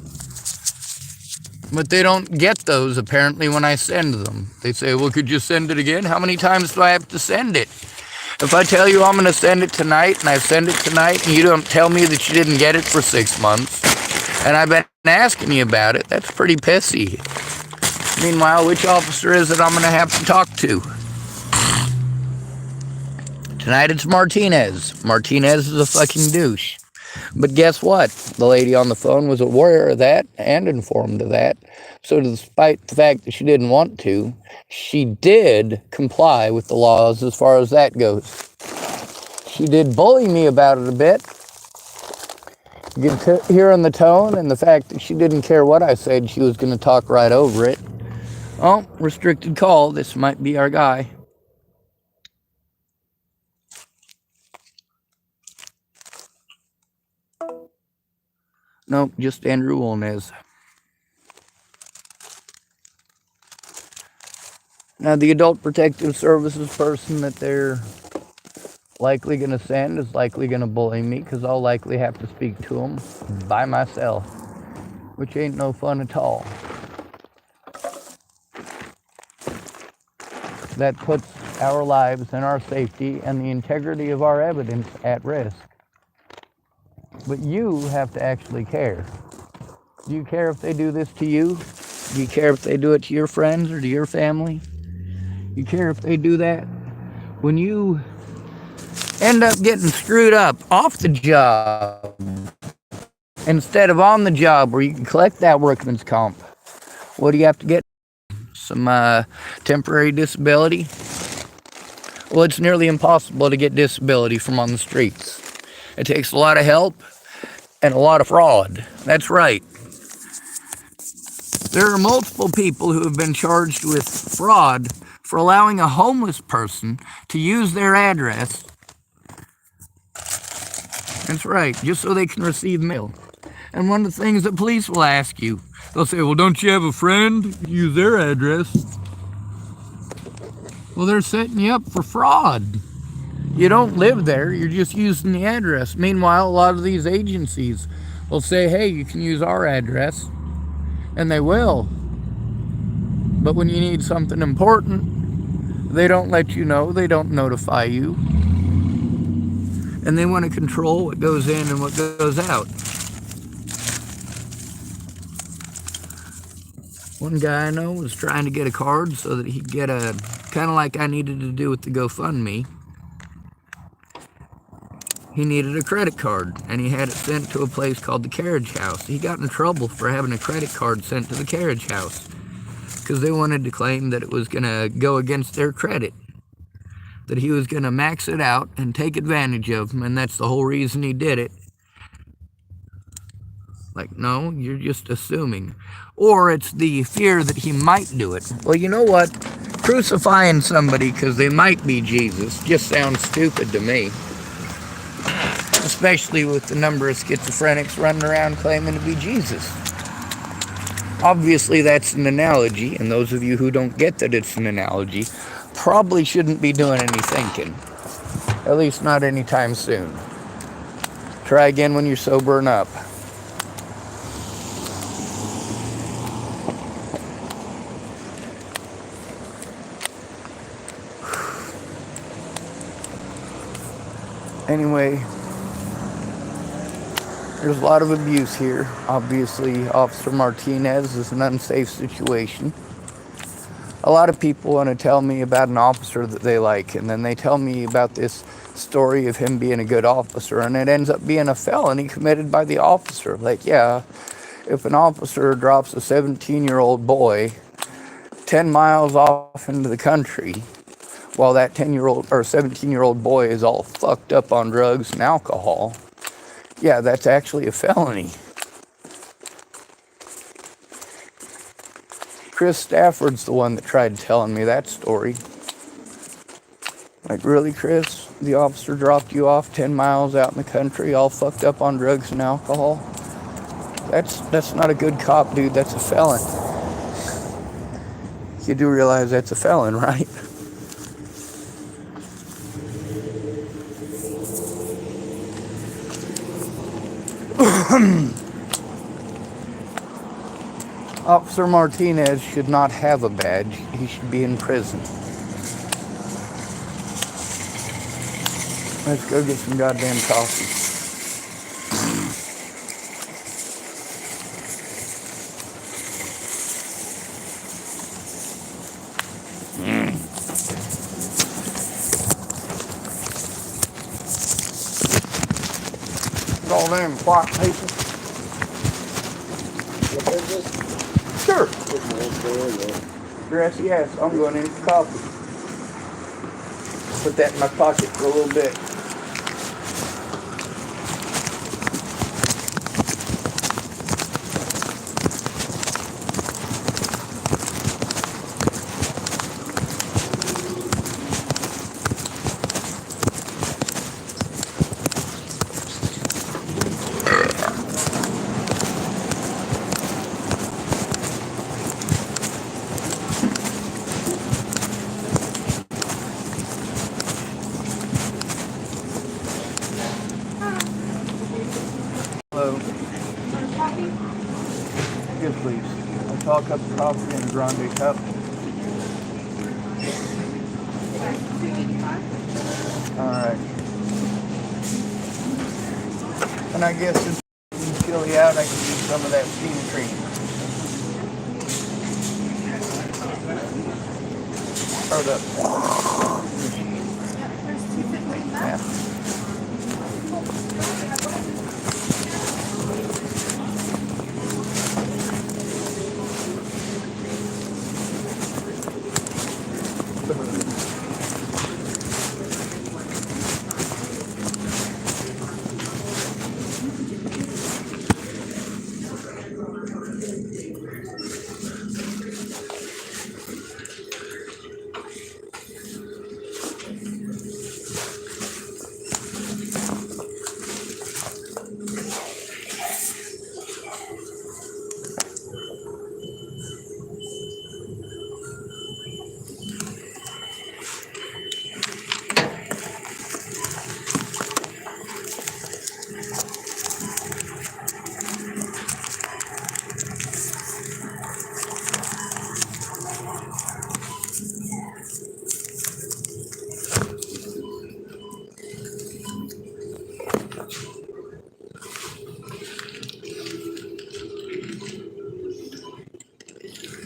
But they don't get those apparently when I send them. They say, well, could you send it again? How many times do I have to send it? If I tell you I'm going to send it tonight and I send it tonight and you don't tell me that you didn't get it for 6 months and I've been asking you about it, that's pretty pissy. Meanwhile, which officer is it I'm going to have to talk to? Tonight it's Martinez. Martinez is a fucking douche. But guess what? The lady on the phone was aware of that and informed of that. So despite the fact that she didn't want to, she did comply with the laws as far as that goes. She did bully me about it a bit. You can hear in the tone and the fact that she didn't care what I said, she was going to talk right over it. Oh, restricted call. This might be our guy. Nope, just Andrew Wolnez. Now, the Adult Protective Services person that they're likely going to send is likely going to bully me because I'll likely have to speak to them by myself, which ain't no fun at all. That puts our lives and our safety and the integrity of our evidence at risk. But you have to actually care. Do you care if they do this to you? Do you care if they do it to your friends or to your family? You care if they do that? When you end up getting screwed up off the job instead of on the job where you can collect that workman's comp, what do you have to get? Some temporary disability? Well, it's nearly impossible to get disability from on the streets. It takes a lot of help and a lot of fraud. That's right. There are multiple people who have been charged with fraud for allowing a homeless person to use their address. That's right, just so they can receive mail. And one of the things that police will ask you, they'll say, well, don't you have a friend? Use their address. Well, they're setting you up for fraud. You don't live there, you're just using the address. Meanwhile, a lot of these agencies will say, hey, you can use our address. And they will. But when you need something important, they don't let you know, they don't notify you. And they want to control what goes in and what goes out. One guy I know was trying to get a card so that he'd get a, kind of like I needed to do with the GoFundMe. He needed a credit card, and he had it sent to a place called the Carriage House. He got in trouble for having a credit card sent to the Carriage House because they wanted to claim that it was going to go against their credit, that he was going to max it out and take advantage of them, and that's the whole reason he did it. Like, no, you're just assuming. Or it's the fear that he might do it. Well, you know what? Crucifying somebody because they might be Jesus just sounds stupid to me. Especially with the number of schizophrenics running around claiming to be Jesus. Obviously, that's an analogy, and those of you who don't get that it's an analogy probably shouldn't be doing any thinking. At least not anytime soon. Try again when you're sobering up. Anyway, there's a lot of abuse here. Obviously, Officer Martinez is an unsafe situation. A lot of people want to tell me about an officer that they like, and then they tell me about this story of him being a good officer, and it ends up being a felony committed by the officer. Like, yeah, if an officer drops a 17-year-old boy 10 miles off into the country, while that 10-year-old or 17-year-old boy is all fucked up on drugs and alcohol, yeah, that's actually a felony. Chris Stafford's the one that tried telling me that story. Like, really, Chris? The officer dropped you off 10 miles out in the country, all fucked up on drugs and alcohol? That's not a good cop, dude. That's a felon. You do realize that's a felon, right? Officer Martinez should not have a badge. He should be in prison. Let's go get some goddamn coffee. All them plot people. What is this? Sure. Put my hands there, there. Grassy yes, I'm going in for coffee. Put that in my pocket for a little bit. Hello. Yes, please. A tall cup of coffee and a grande cup. Alright. And I guess since it's chilly out, I can use some of that steam cream. Start up. Yeah.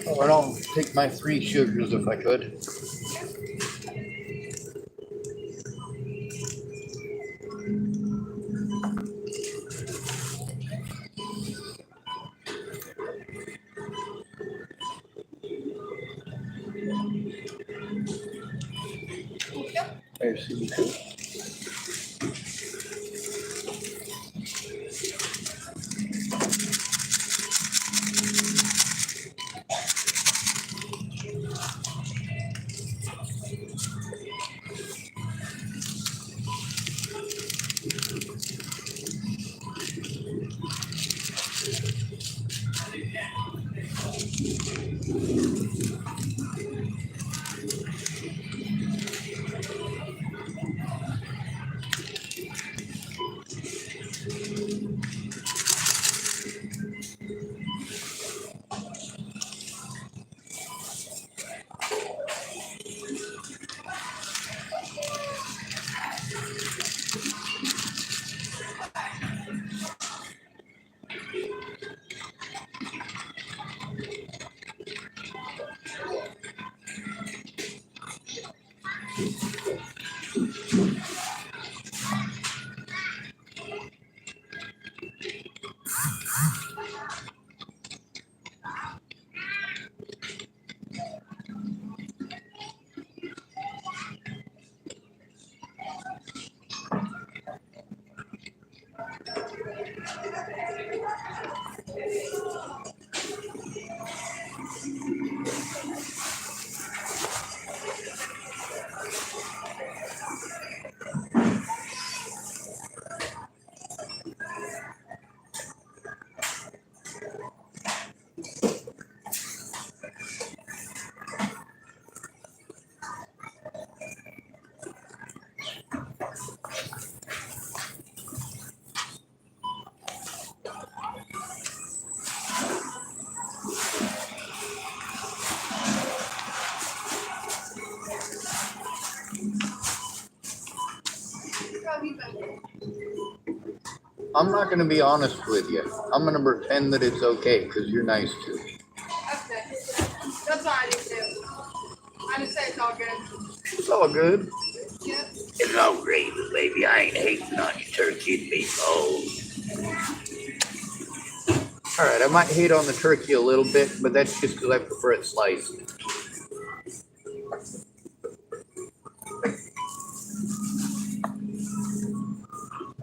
Oh, I'd all take my 3 sugars if I could. There's CB2. I'm not gonna be honest with you. I'm gonna pretend that it's okay because you're nice to me. Okay. That's what I do too. I just say it's all good. It's all good. Yeah. It's all gravy, baby. I ain't hating on your turkey and meatballs. All right, I might hate on the turkey a little bit, but that's just because I prefer it sliced.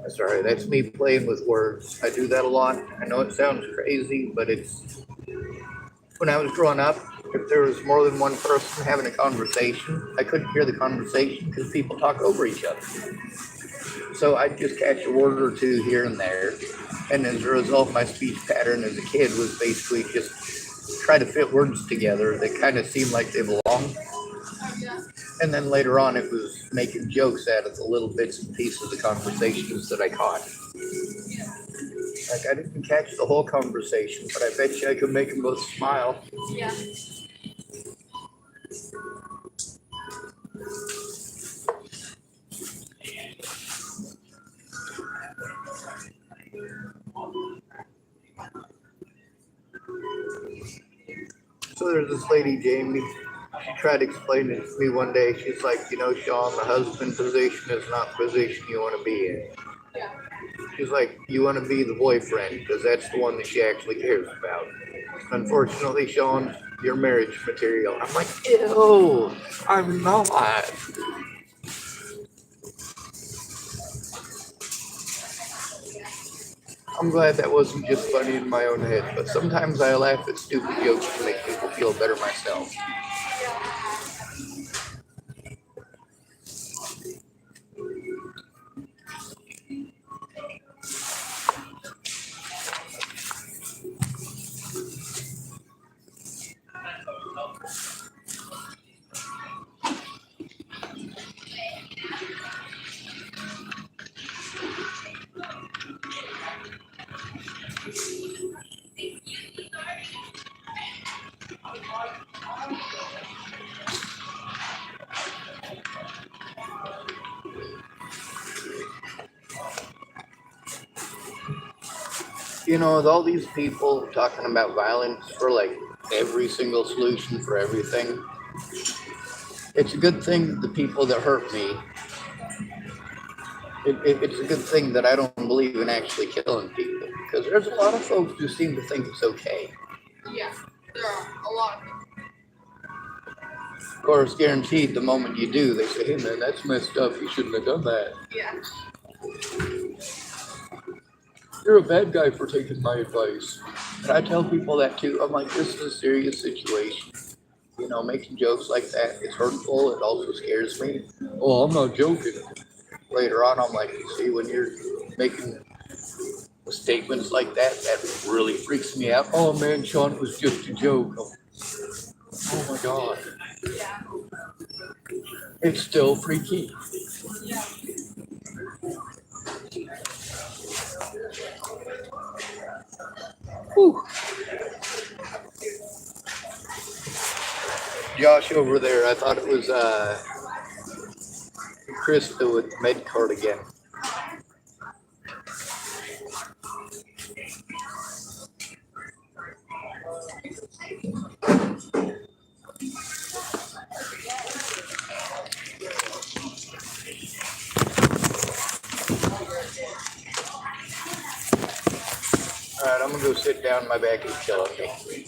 Sorry, that's me playing with words. I do that a lot. I know it sounds crazy, but it's when I was growing up, if there was more than one person having a conversation, I couldn't hear the conversation because people talk over each other. So I'd just catch a word or two here and there. And as a result, my speech pattern as a kid was basically just try to fit words together that kind of seemed like they belonged. And then later on, it was making jokes out of the little bits and pieces of conversations that I caught. Like, I didn't catch the whole conversation, but I bet you I could make them both smile. Yeah. So there's this lady, Jamie. She tried to explain it to me one day. She's like, you know, Sean, the husband position is not the position you want to be in. Yeah. She's like, you want to be the boyfriend because that's the one that she actually cares about. Unfortunately, Sean, you're marriage material. I'm like, ew, I'm not. I'm glad that wasn't just funny in my own head, but sometimes I laugh at stupid jokes to make people feel better myself. You know, with all these people talking about violence for like every single solution for everything, it's a good thing that the people that hurt me, it's a good thing that I don't believe in actually killing people, because there's a lot of folks who seem to think it's okay. Yeah. There are a lot of people. Of course, guaranteed the moment you do, they say, hey man, that's messed up, you shouldn't have done that. Yeah. You're a bad guy for taking my advice. And I tell people that too. I'm like, this is a serious situation. You know, making jokes like that, it's hurtful. It also scares me. Oh, I'm not joking. Later on, I'm like, see, when you're making statements like that, that really freaks me out. Oh man, Sean, it was just a joke. Oh my God. Yeah. It's still freaky. Yeah. Whew. Josh over there, I thought it was Krista with med card again. Alright, I'm gonna go sit down. My back is killing me.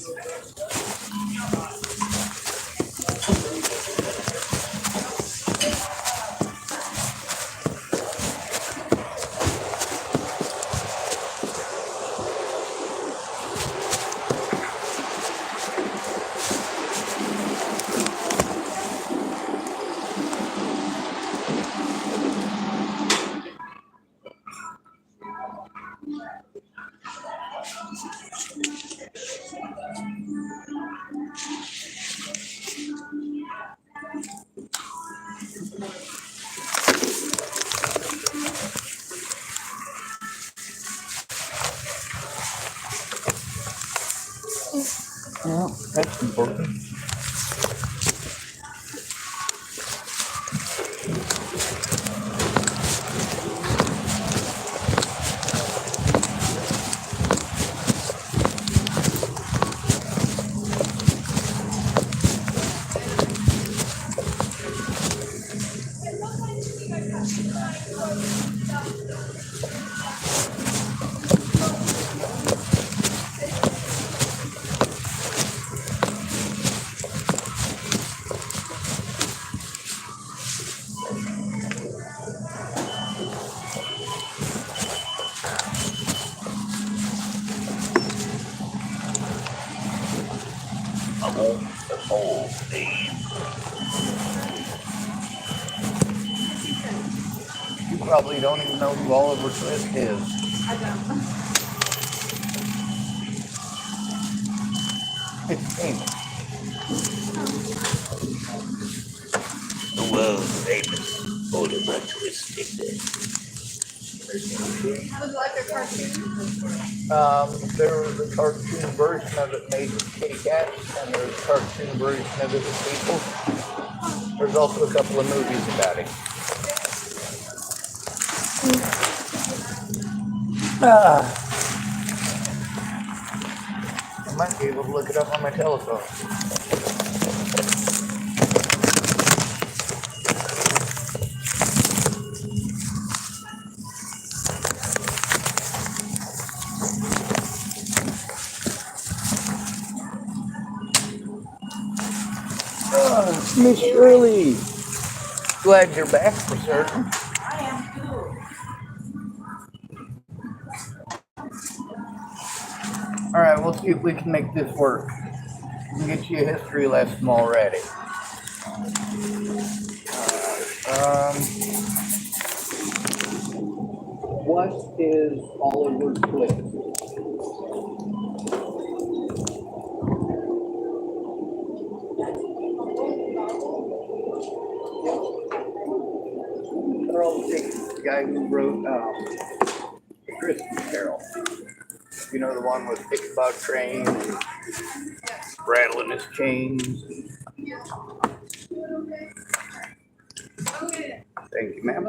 Well, that's important. You probably don't even know who Oliver Twist is. I don't. It's famous. The world famous Oliver Twist. Was it like a cartoon? There was a cartoon version of it made with kitty cats, and there's a cartoon version of it with people. There's also a couple of movies about it. I might be able to look it up on my telephone. Miss Shirley, glad you're back for certain. All right, we'll see if we can make this work. We can get you a history lesson already. What is Oliver Twist? Charles Dickens, the guy who wrote The Christmas Carol. You know, the one with Ichabod Crane and rattling his chains. Thank you, ma'am.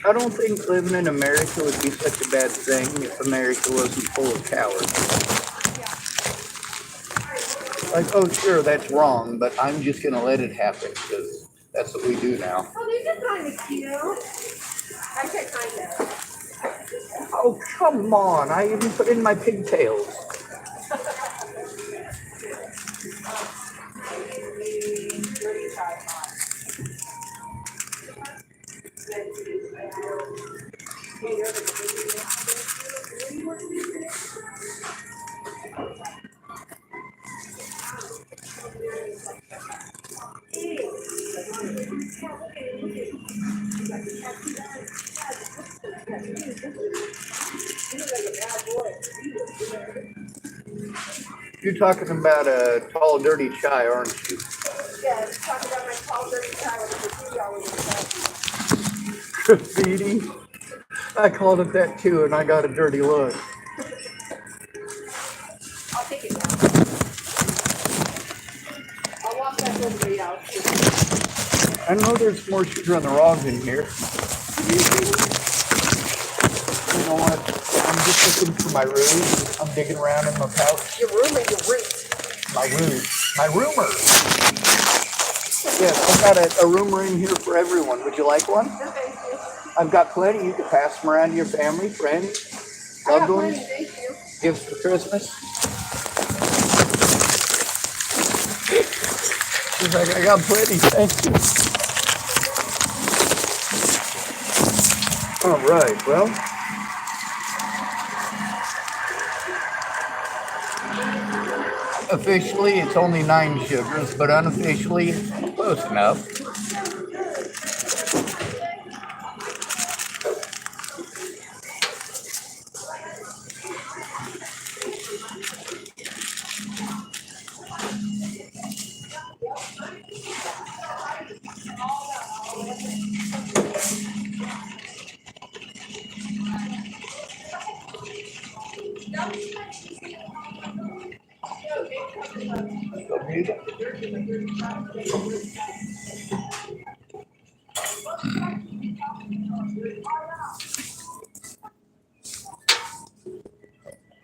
I don't think living in America would be such a bad thing if America wasn't full of cowards. Like, oh, sure, that's wrong, but I'm just going to let it happen because that's what we do now. Oh, these are kind of cute. I said kind of. Oh, come on. I even put in my pigtails. You're talking about a tall, dirty chai, aren't you? Yeah, talk about my tall, dirty child with the graffiti all over the Graffiti? I called it that too, and I got a dirty look. I'll take it down. I'll walk back over to the house. I know there's more sugar on the rods in here. You know what? I'm just looking for my room. I'm digging around in my pouch. Your room or your root? My room. My roomer. Yes, I've got a roomer in here for everyone. Would you like one? No, thank you. I've got plenty. You can pass them around to your family, friends, I loved got ones, plenty, thank you. gifts for Christmas. She's like, I got plenty, thank you. All right, well. Officially, it's only 9 sugars, but unofficially, close enough.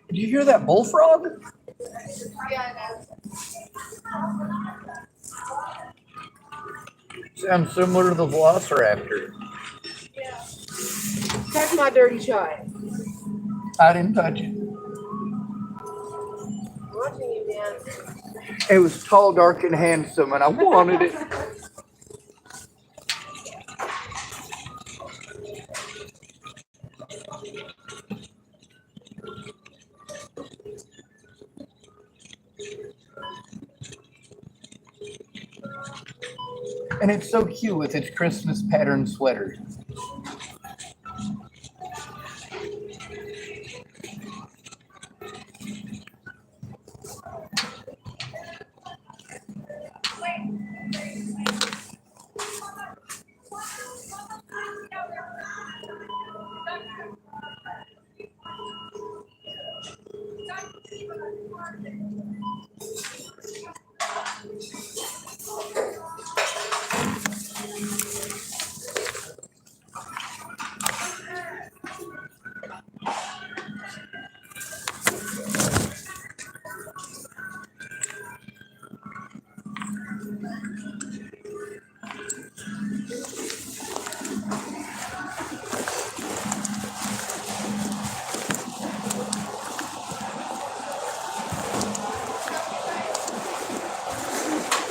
Did you hear that bullfrog? Yeah, Sounds similar to the velociraptor. that's my dirty chai. I didn't touch it. Watching you, man. It was tall, dark, and handsome, and I wanted it. And it's so cute with its Christmas pattern sweater.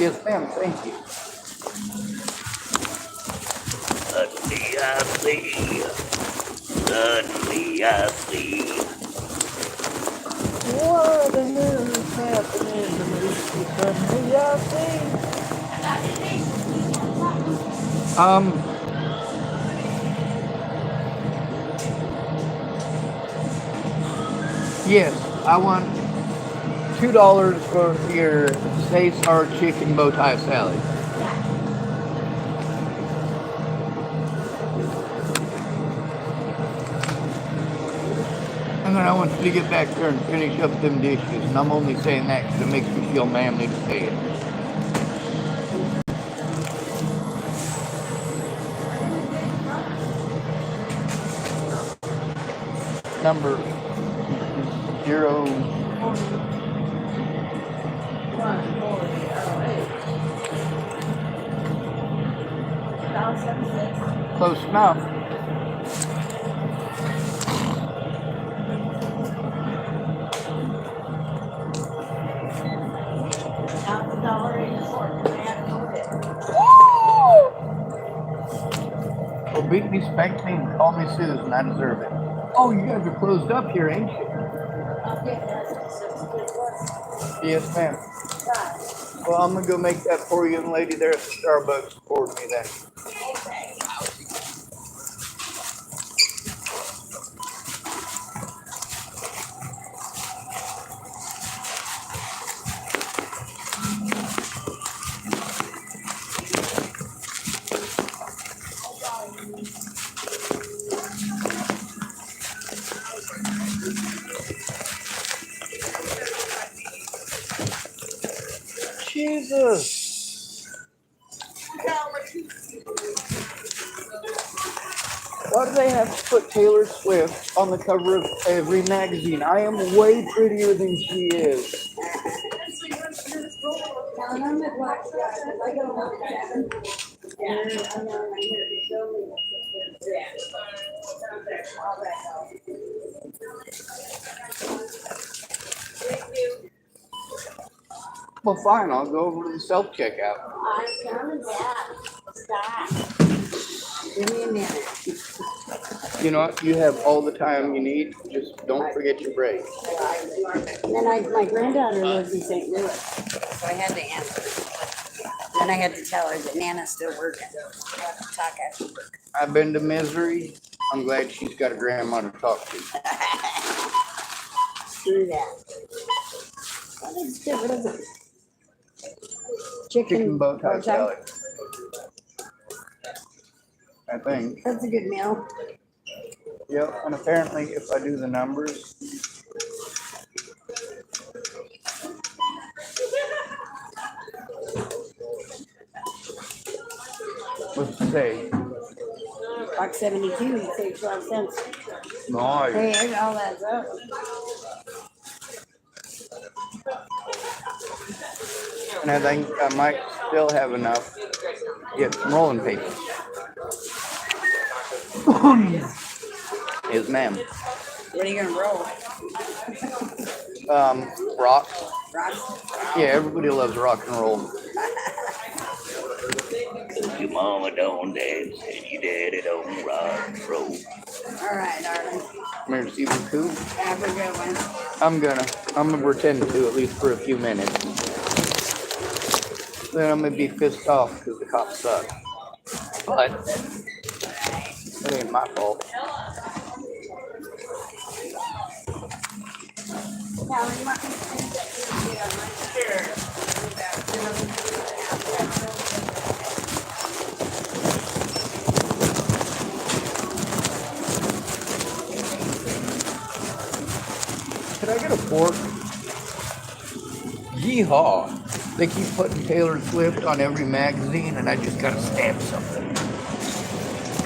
Yes, ma'am, thank you. Suddenly I see. Suddenly I see. What the hell is happening to me? Suddenly I see. Yes, I want $2 for your steak or chicken bow tie salad. And then I want you to get back there and finish up them dishes. And I'm only saying that because it makes me feel manly to say it. Number 0. Close enough. Well, beat me, spank me, and call me Susan. I deserve it. Oh, you guys are closed up here, ain't you? Yes, ma'am. Well, I'm gonna go make that poor young lady there at the Starbucks afford me then. Jesus. Why do they have to put Taylor Swift on the cover of every magazine? I am way prettier than she is. Well, fine, I'll go over to the self-checkout. I'm coming back. Stop. Give me a minute. You know what? You have all the time you need. Just don't forget your break. And then my granddaughter lives in St. Louis, so I had to answer. Then I had to tell her that Nana's still working. I have to talk after work. I've been to Misery. I'm glad she's got a grandma to talk to. Screw that. Let's get rid of it. Chicken Bow tie salad. I think. That's a good meal. Yep, and apparently if I do the numbers, what's it say? $1.72, you save 12 cents. Nice. Hey, it all adds up. And I think I might still have enough to get some rolling papers. Yes, ma'am. What are you gonna roll? Rocks. Rock. Yeah, everybody loves rock and roll. Your mama don't dance and your daddy don't rock and roll. All right, darling. Merci beaucoup. Have a good one. I'm gonna pretend to at least for a few minutes. Then I'm gonna be pissed off because the cops suck. But that ain't my fault. Now, you want me to finish that? Sure. Could I get a fork? Yeehaw! They keep putting Taylor Swift on every magazine, and I just gotta stamp something.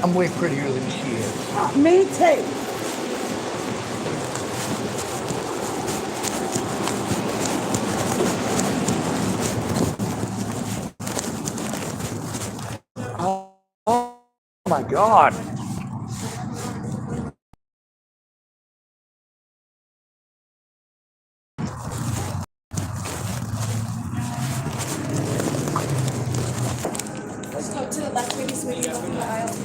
I'm way prettier than she is. Me too. Oh my God! Let's go to the left, maybe, sweetie, go through the aisle.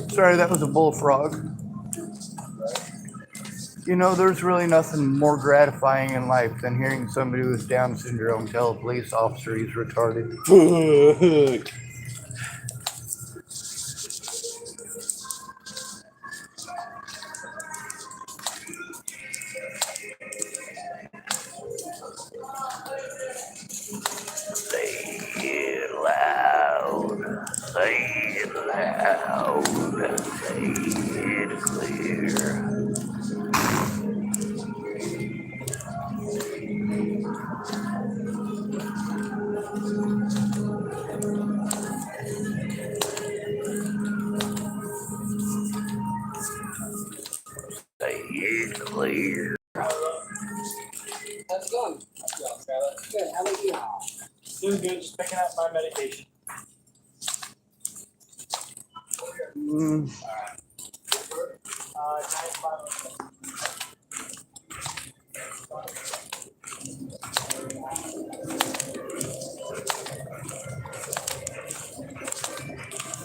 Sorry, that was a bullfrog. You know, there's really nothing more gratifying in life than hearing somebody with Down syndrome tell a police officer he's retarded. Say it loud. Say it loud. Say it clear. Say it clear. How's it going? Good. How about you? Doing good, just picking up my medication. Mm, 9:05.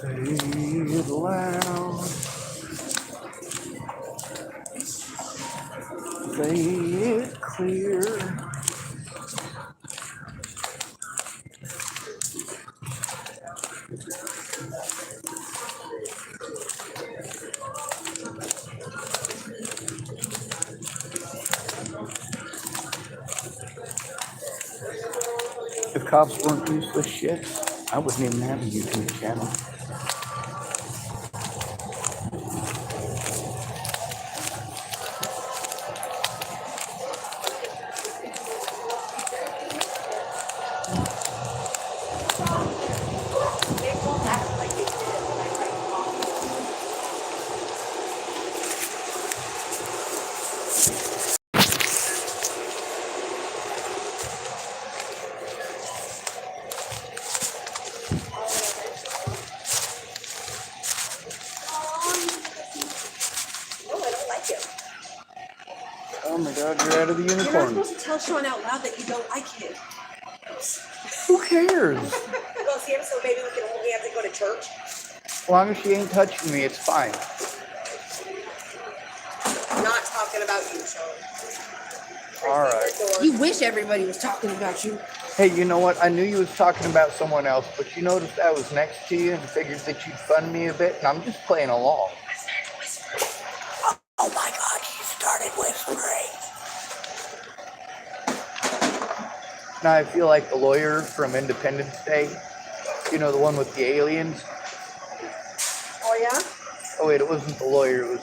say it loud. Say it clear. If cops weren't useless shit, I wouldn't even have a YouTube channel. No, I don't like him. Oh my God, you're out of the You're not unicorn. supposed to tell Sean out loud that you don't like him. Who cares? Well, see him, so maybe we can hold hands and go to church. As long as she ain't touching me, it's fine. Not talking about you, Sean. All right. You wish everybody was talking about you. Hey, you know what? I knew you was talking about someone else, but you noticed I was next to you and figured that you'd fund me a bit, and I'm just playing along. Oh my God, he started whispering. Now I feel like the lawyer from Independence Day. You know, the one with the aliens. Oh, yeah? Oh wait, it wasn't the lawyer. It was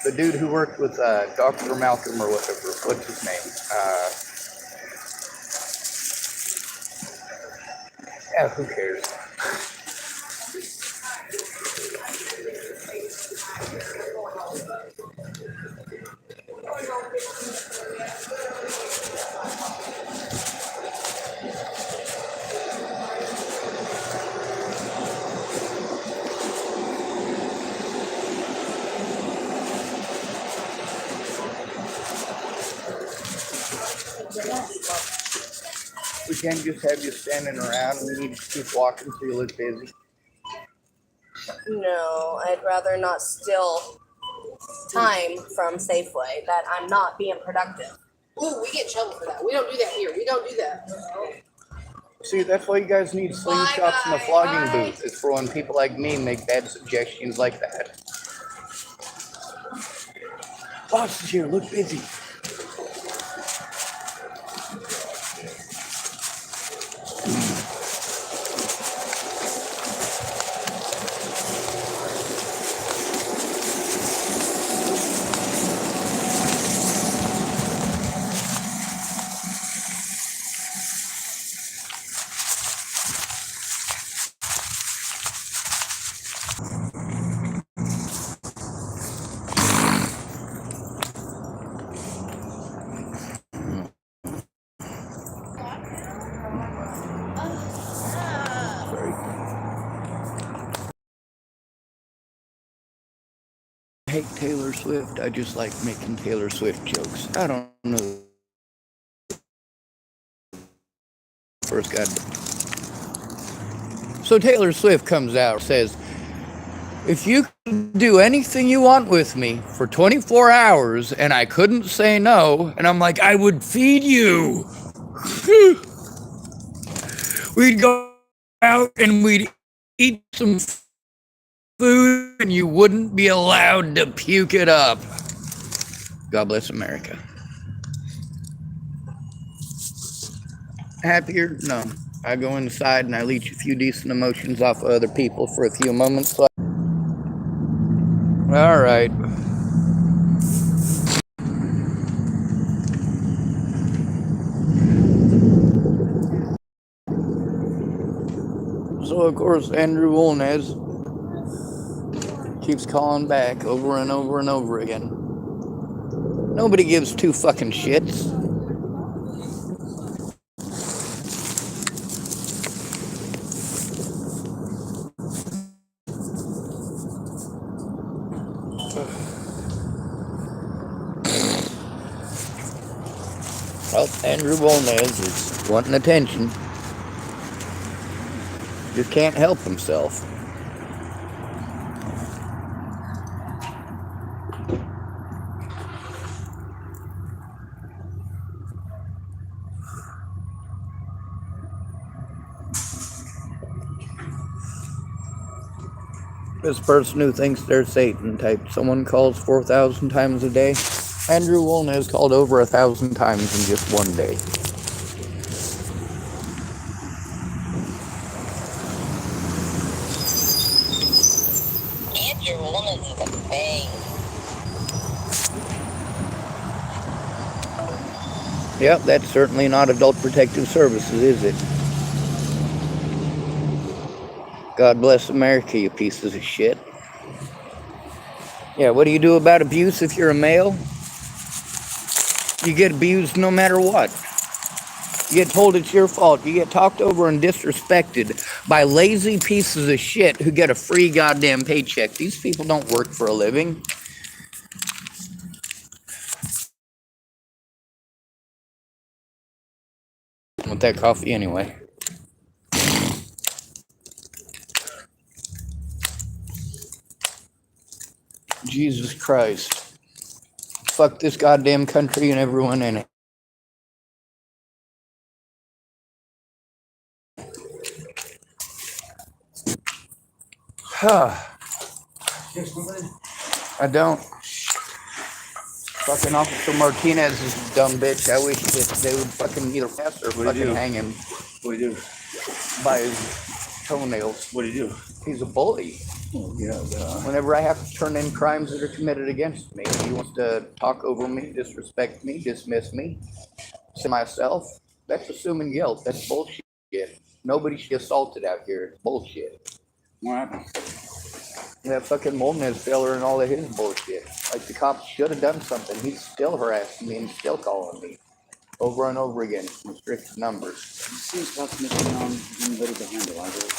the dude who worked with Dr. Malcolm or whatever. What's his name? Yeah, who cares? We can't just have you standing around. We need to keep walking so you look busy. No, I'd rather not steal time from Safeway that I'm not being productive. Ooh, we get in trouble for that. We don't do that here. We don't do that. See, that's why you guys need slingshots in the flogging booth. It's for when people like me make bad suggestions like that. Boss is here. Look busy. I hate Taylor Swift. I just like making Taylor Swift jokes. I don't know. First God. So Taylor Swift comes out and says, if you could do anything you want with me for 24 hours and I couldn't say no, and I'm like, I would feed you. We'd go out and we'd eat some food and you wouldn't be allowed to puke it up. God bless America. Happier? No. I go inside and I leech a few decent emotions off of other people for a few moments. All right. So of course Andrew Wolnez keeps calling back over and over and over again. Nobody gives two fucking shits. Well, Andrew Wolnez is wanting attention. Just can't help himself. This person who thinks they're Satan type. Someone calls 4,000 times a day. Andrew Wolnez called over 1,000 times in just one day. Andrew Wolnez is a bang. Yep, that's certainly not Adult Protective Services, is it? God bless America, you pieces of shit. Yeah, what do you do about abuse if you're a male? You get abused no matter what. You get told it's your fault. You get talked over and disrespected by lazy pieces of shit who get a free goddamn paycheck. These people don't work for a living. I want that coffee anyway. Jesus Christ. Fuck this goddamn country and everyone in it. I don't. Fucking Officer Martinez is a dumb bitch. I wish that they would fucking either pass or fucking hang him. What do you do? By his toenails. What do you do? He's a bully. Whenever I have to turn in crimes that are committed against me, he wants to talk over me, disrespect me, dismiss me, say myself. That's assuming guilt. That's bullshit. Nobody should be assaulted out here. It's bullshit. What happened? That fucking Molnez fella and all of his bullshit. Like the cops should have done something. He's still harassing me and still calling me over and over again from strict numbers. See what's missing on anybody behind the library?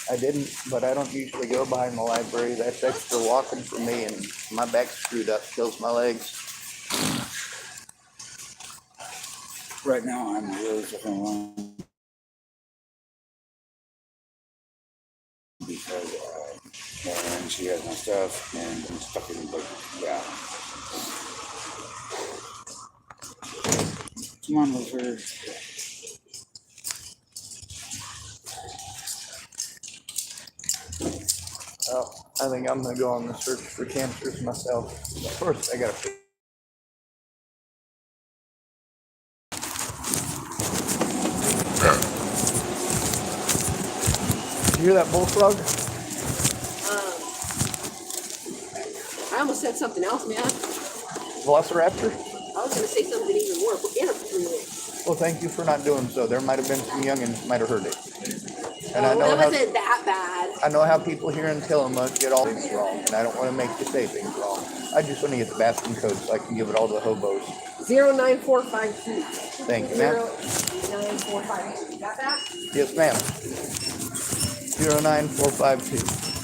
I didn't, but I don't usually go behind the library. That's extra walking for me, and my back's screwed up, kills my legs. Right now, I'm really fucking alone. Because and she has my stuff, and I'm stuck in the book. Yeah. Come on over. Well, I think I'm gonna go on the search for cancers myself. But first, I gotta. Did you hear that bullfrog? I almost said something else, man. Velociraptor? I was gonna say something even more inappropriate. Well, thank you for not doing so. There might have been some youngins might have heard it. And I Oh, know that how, wasn't that bad. I know how people here in Tillamook get all things wrong, and I don't want to make you say things wrong. I just want to get the bathroom code so I can give it all to the hobos. 09452. Thank you, ma'am. 09452. Got that? Yes, ma'am. 09452.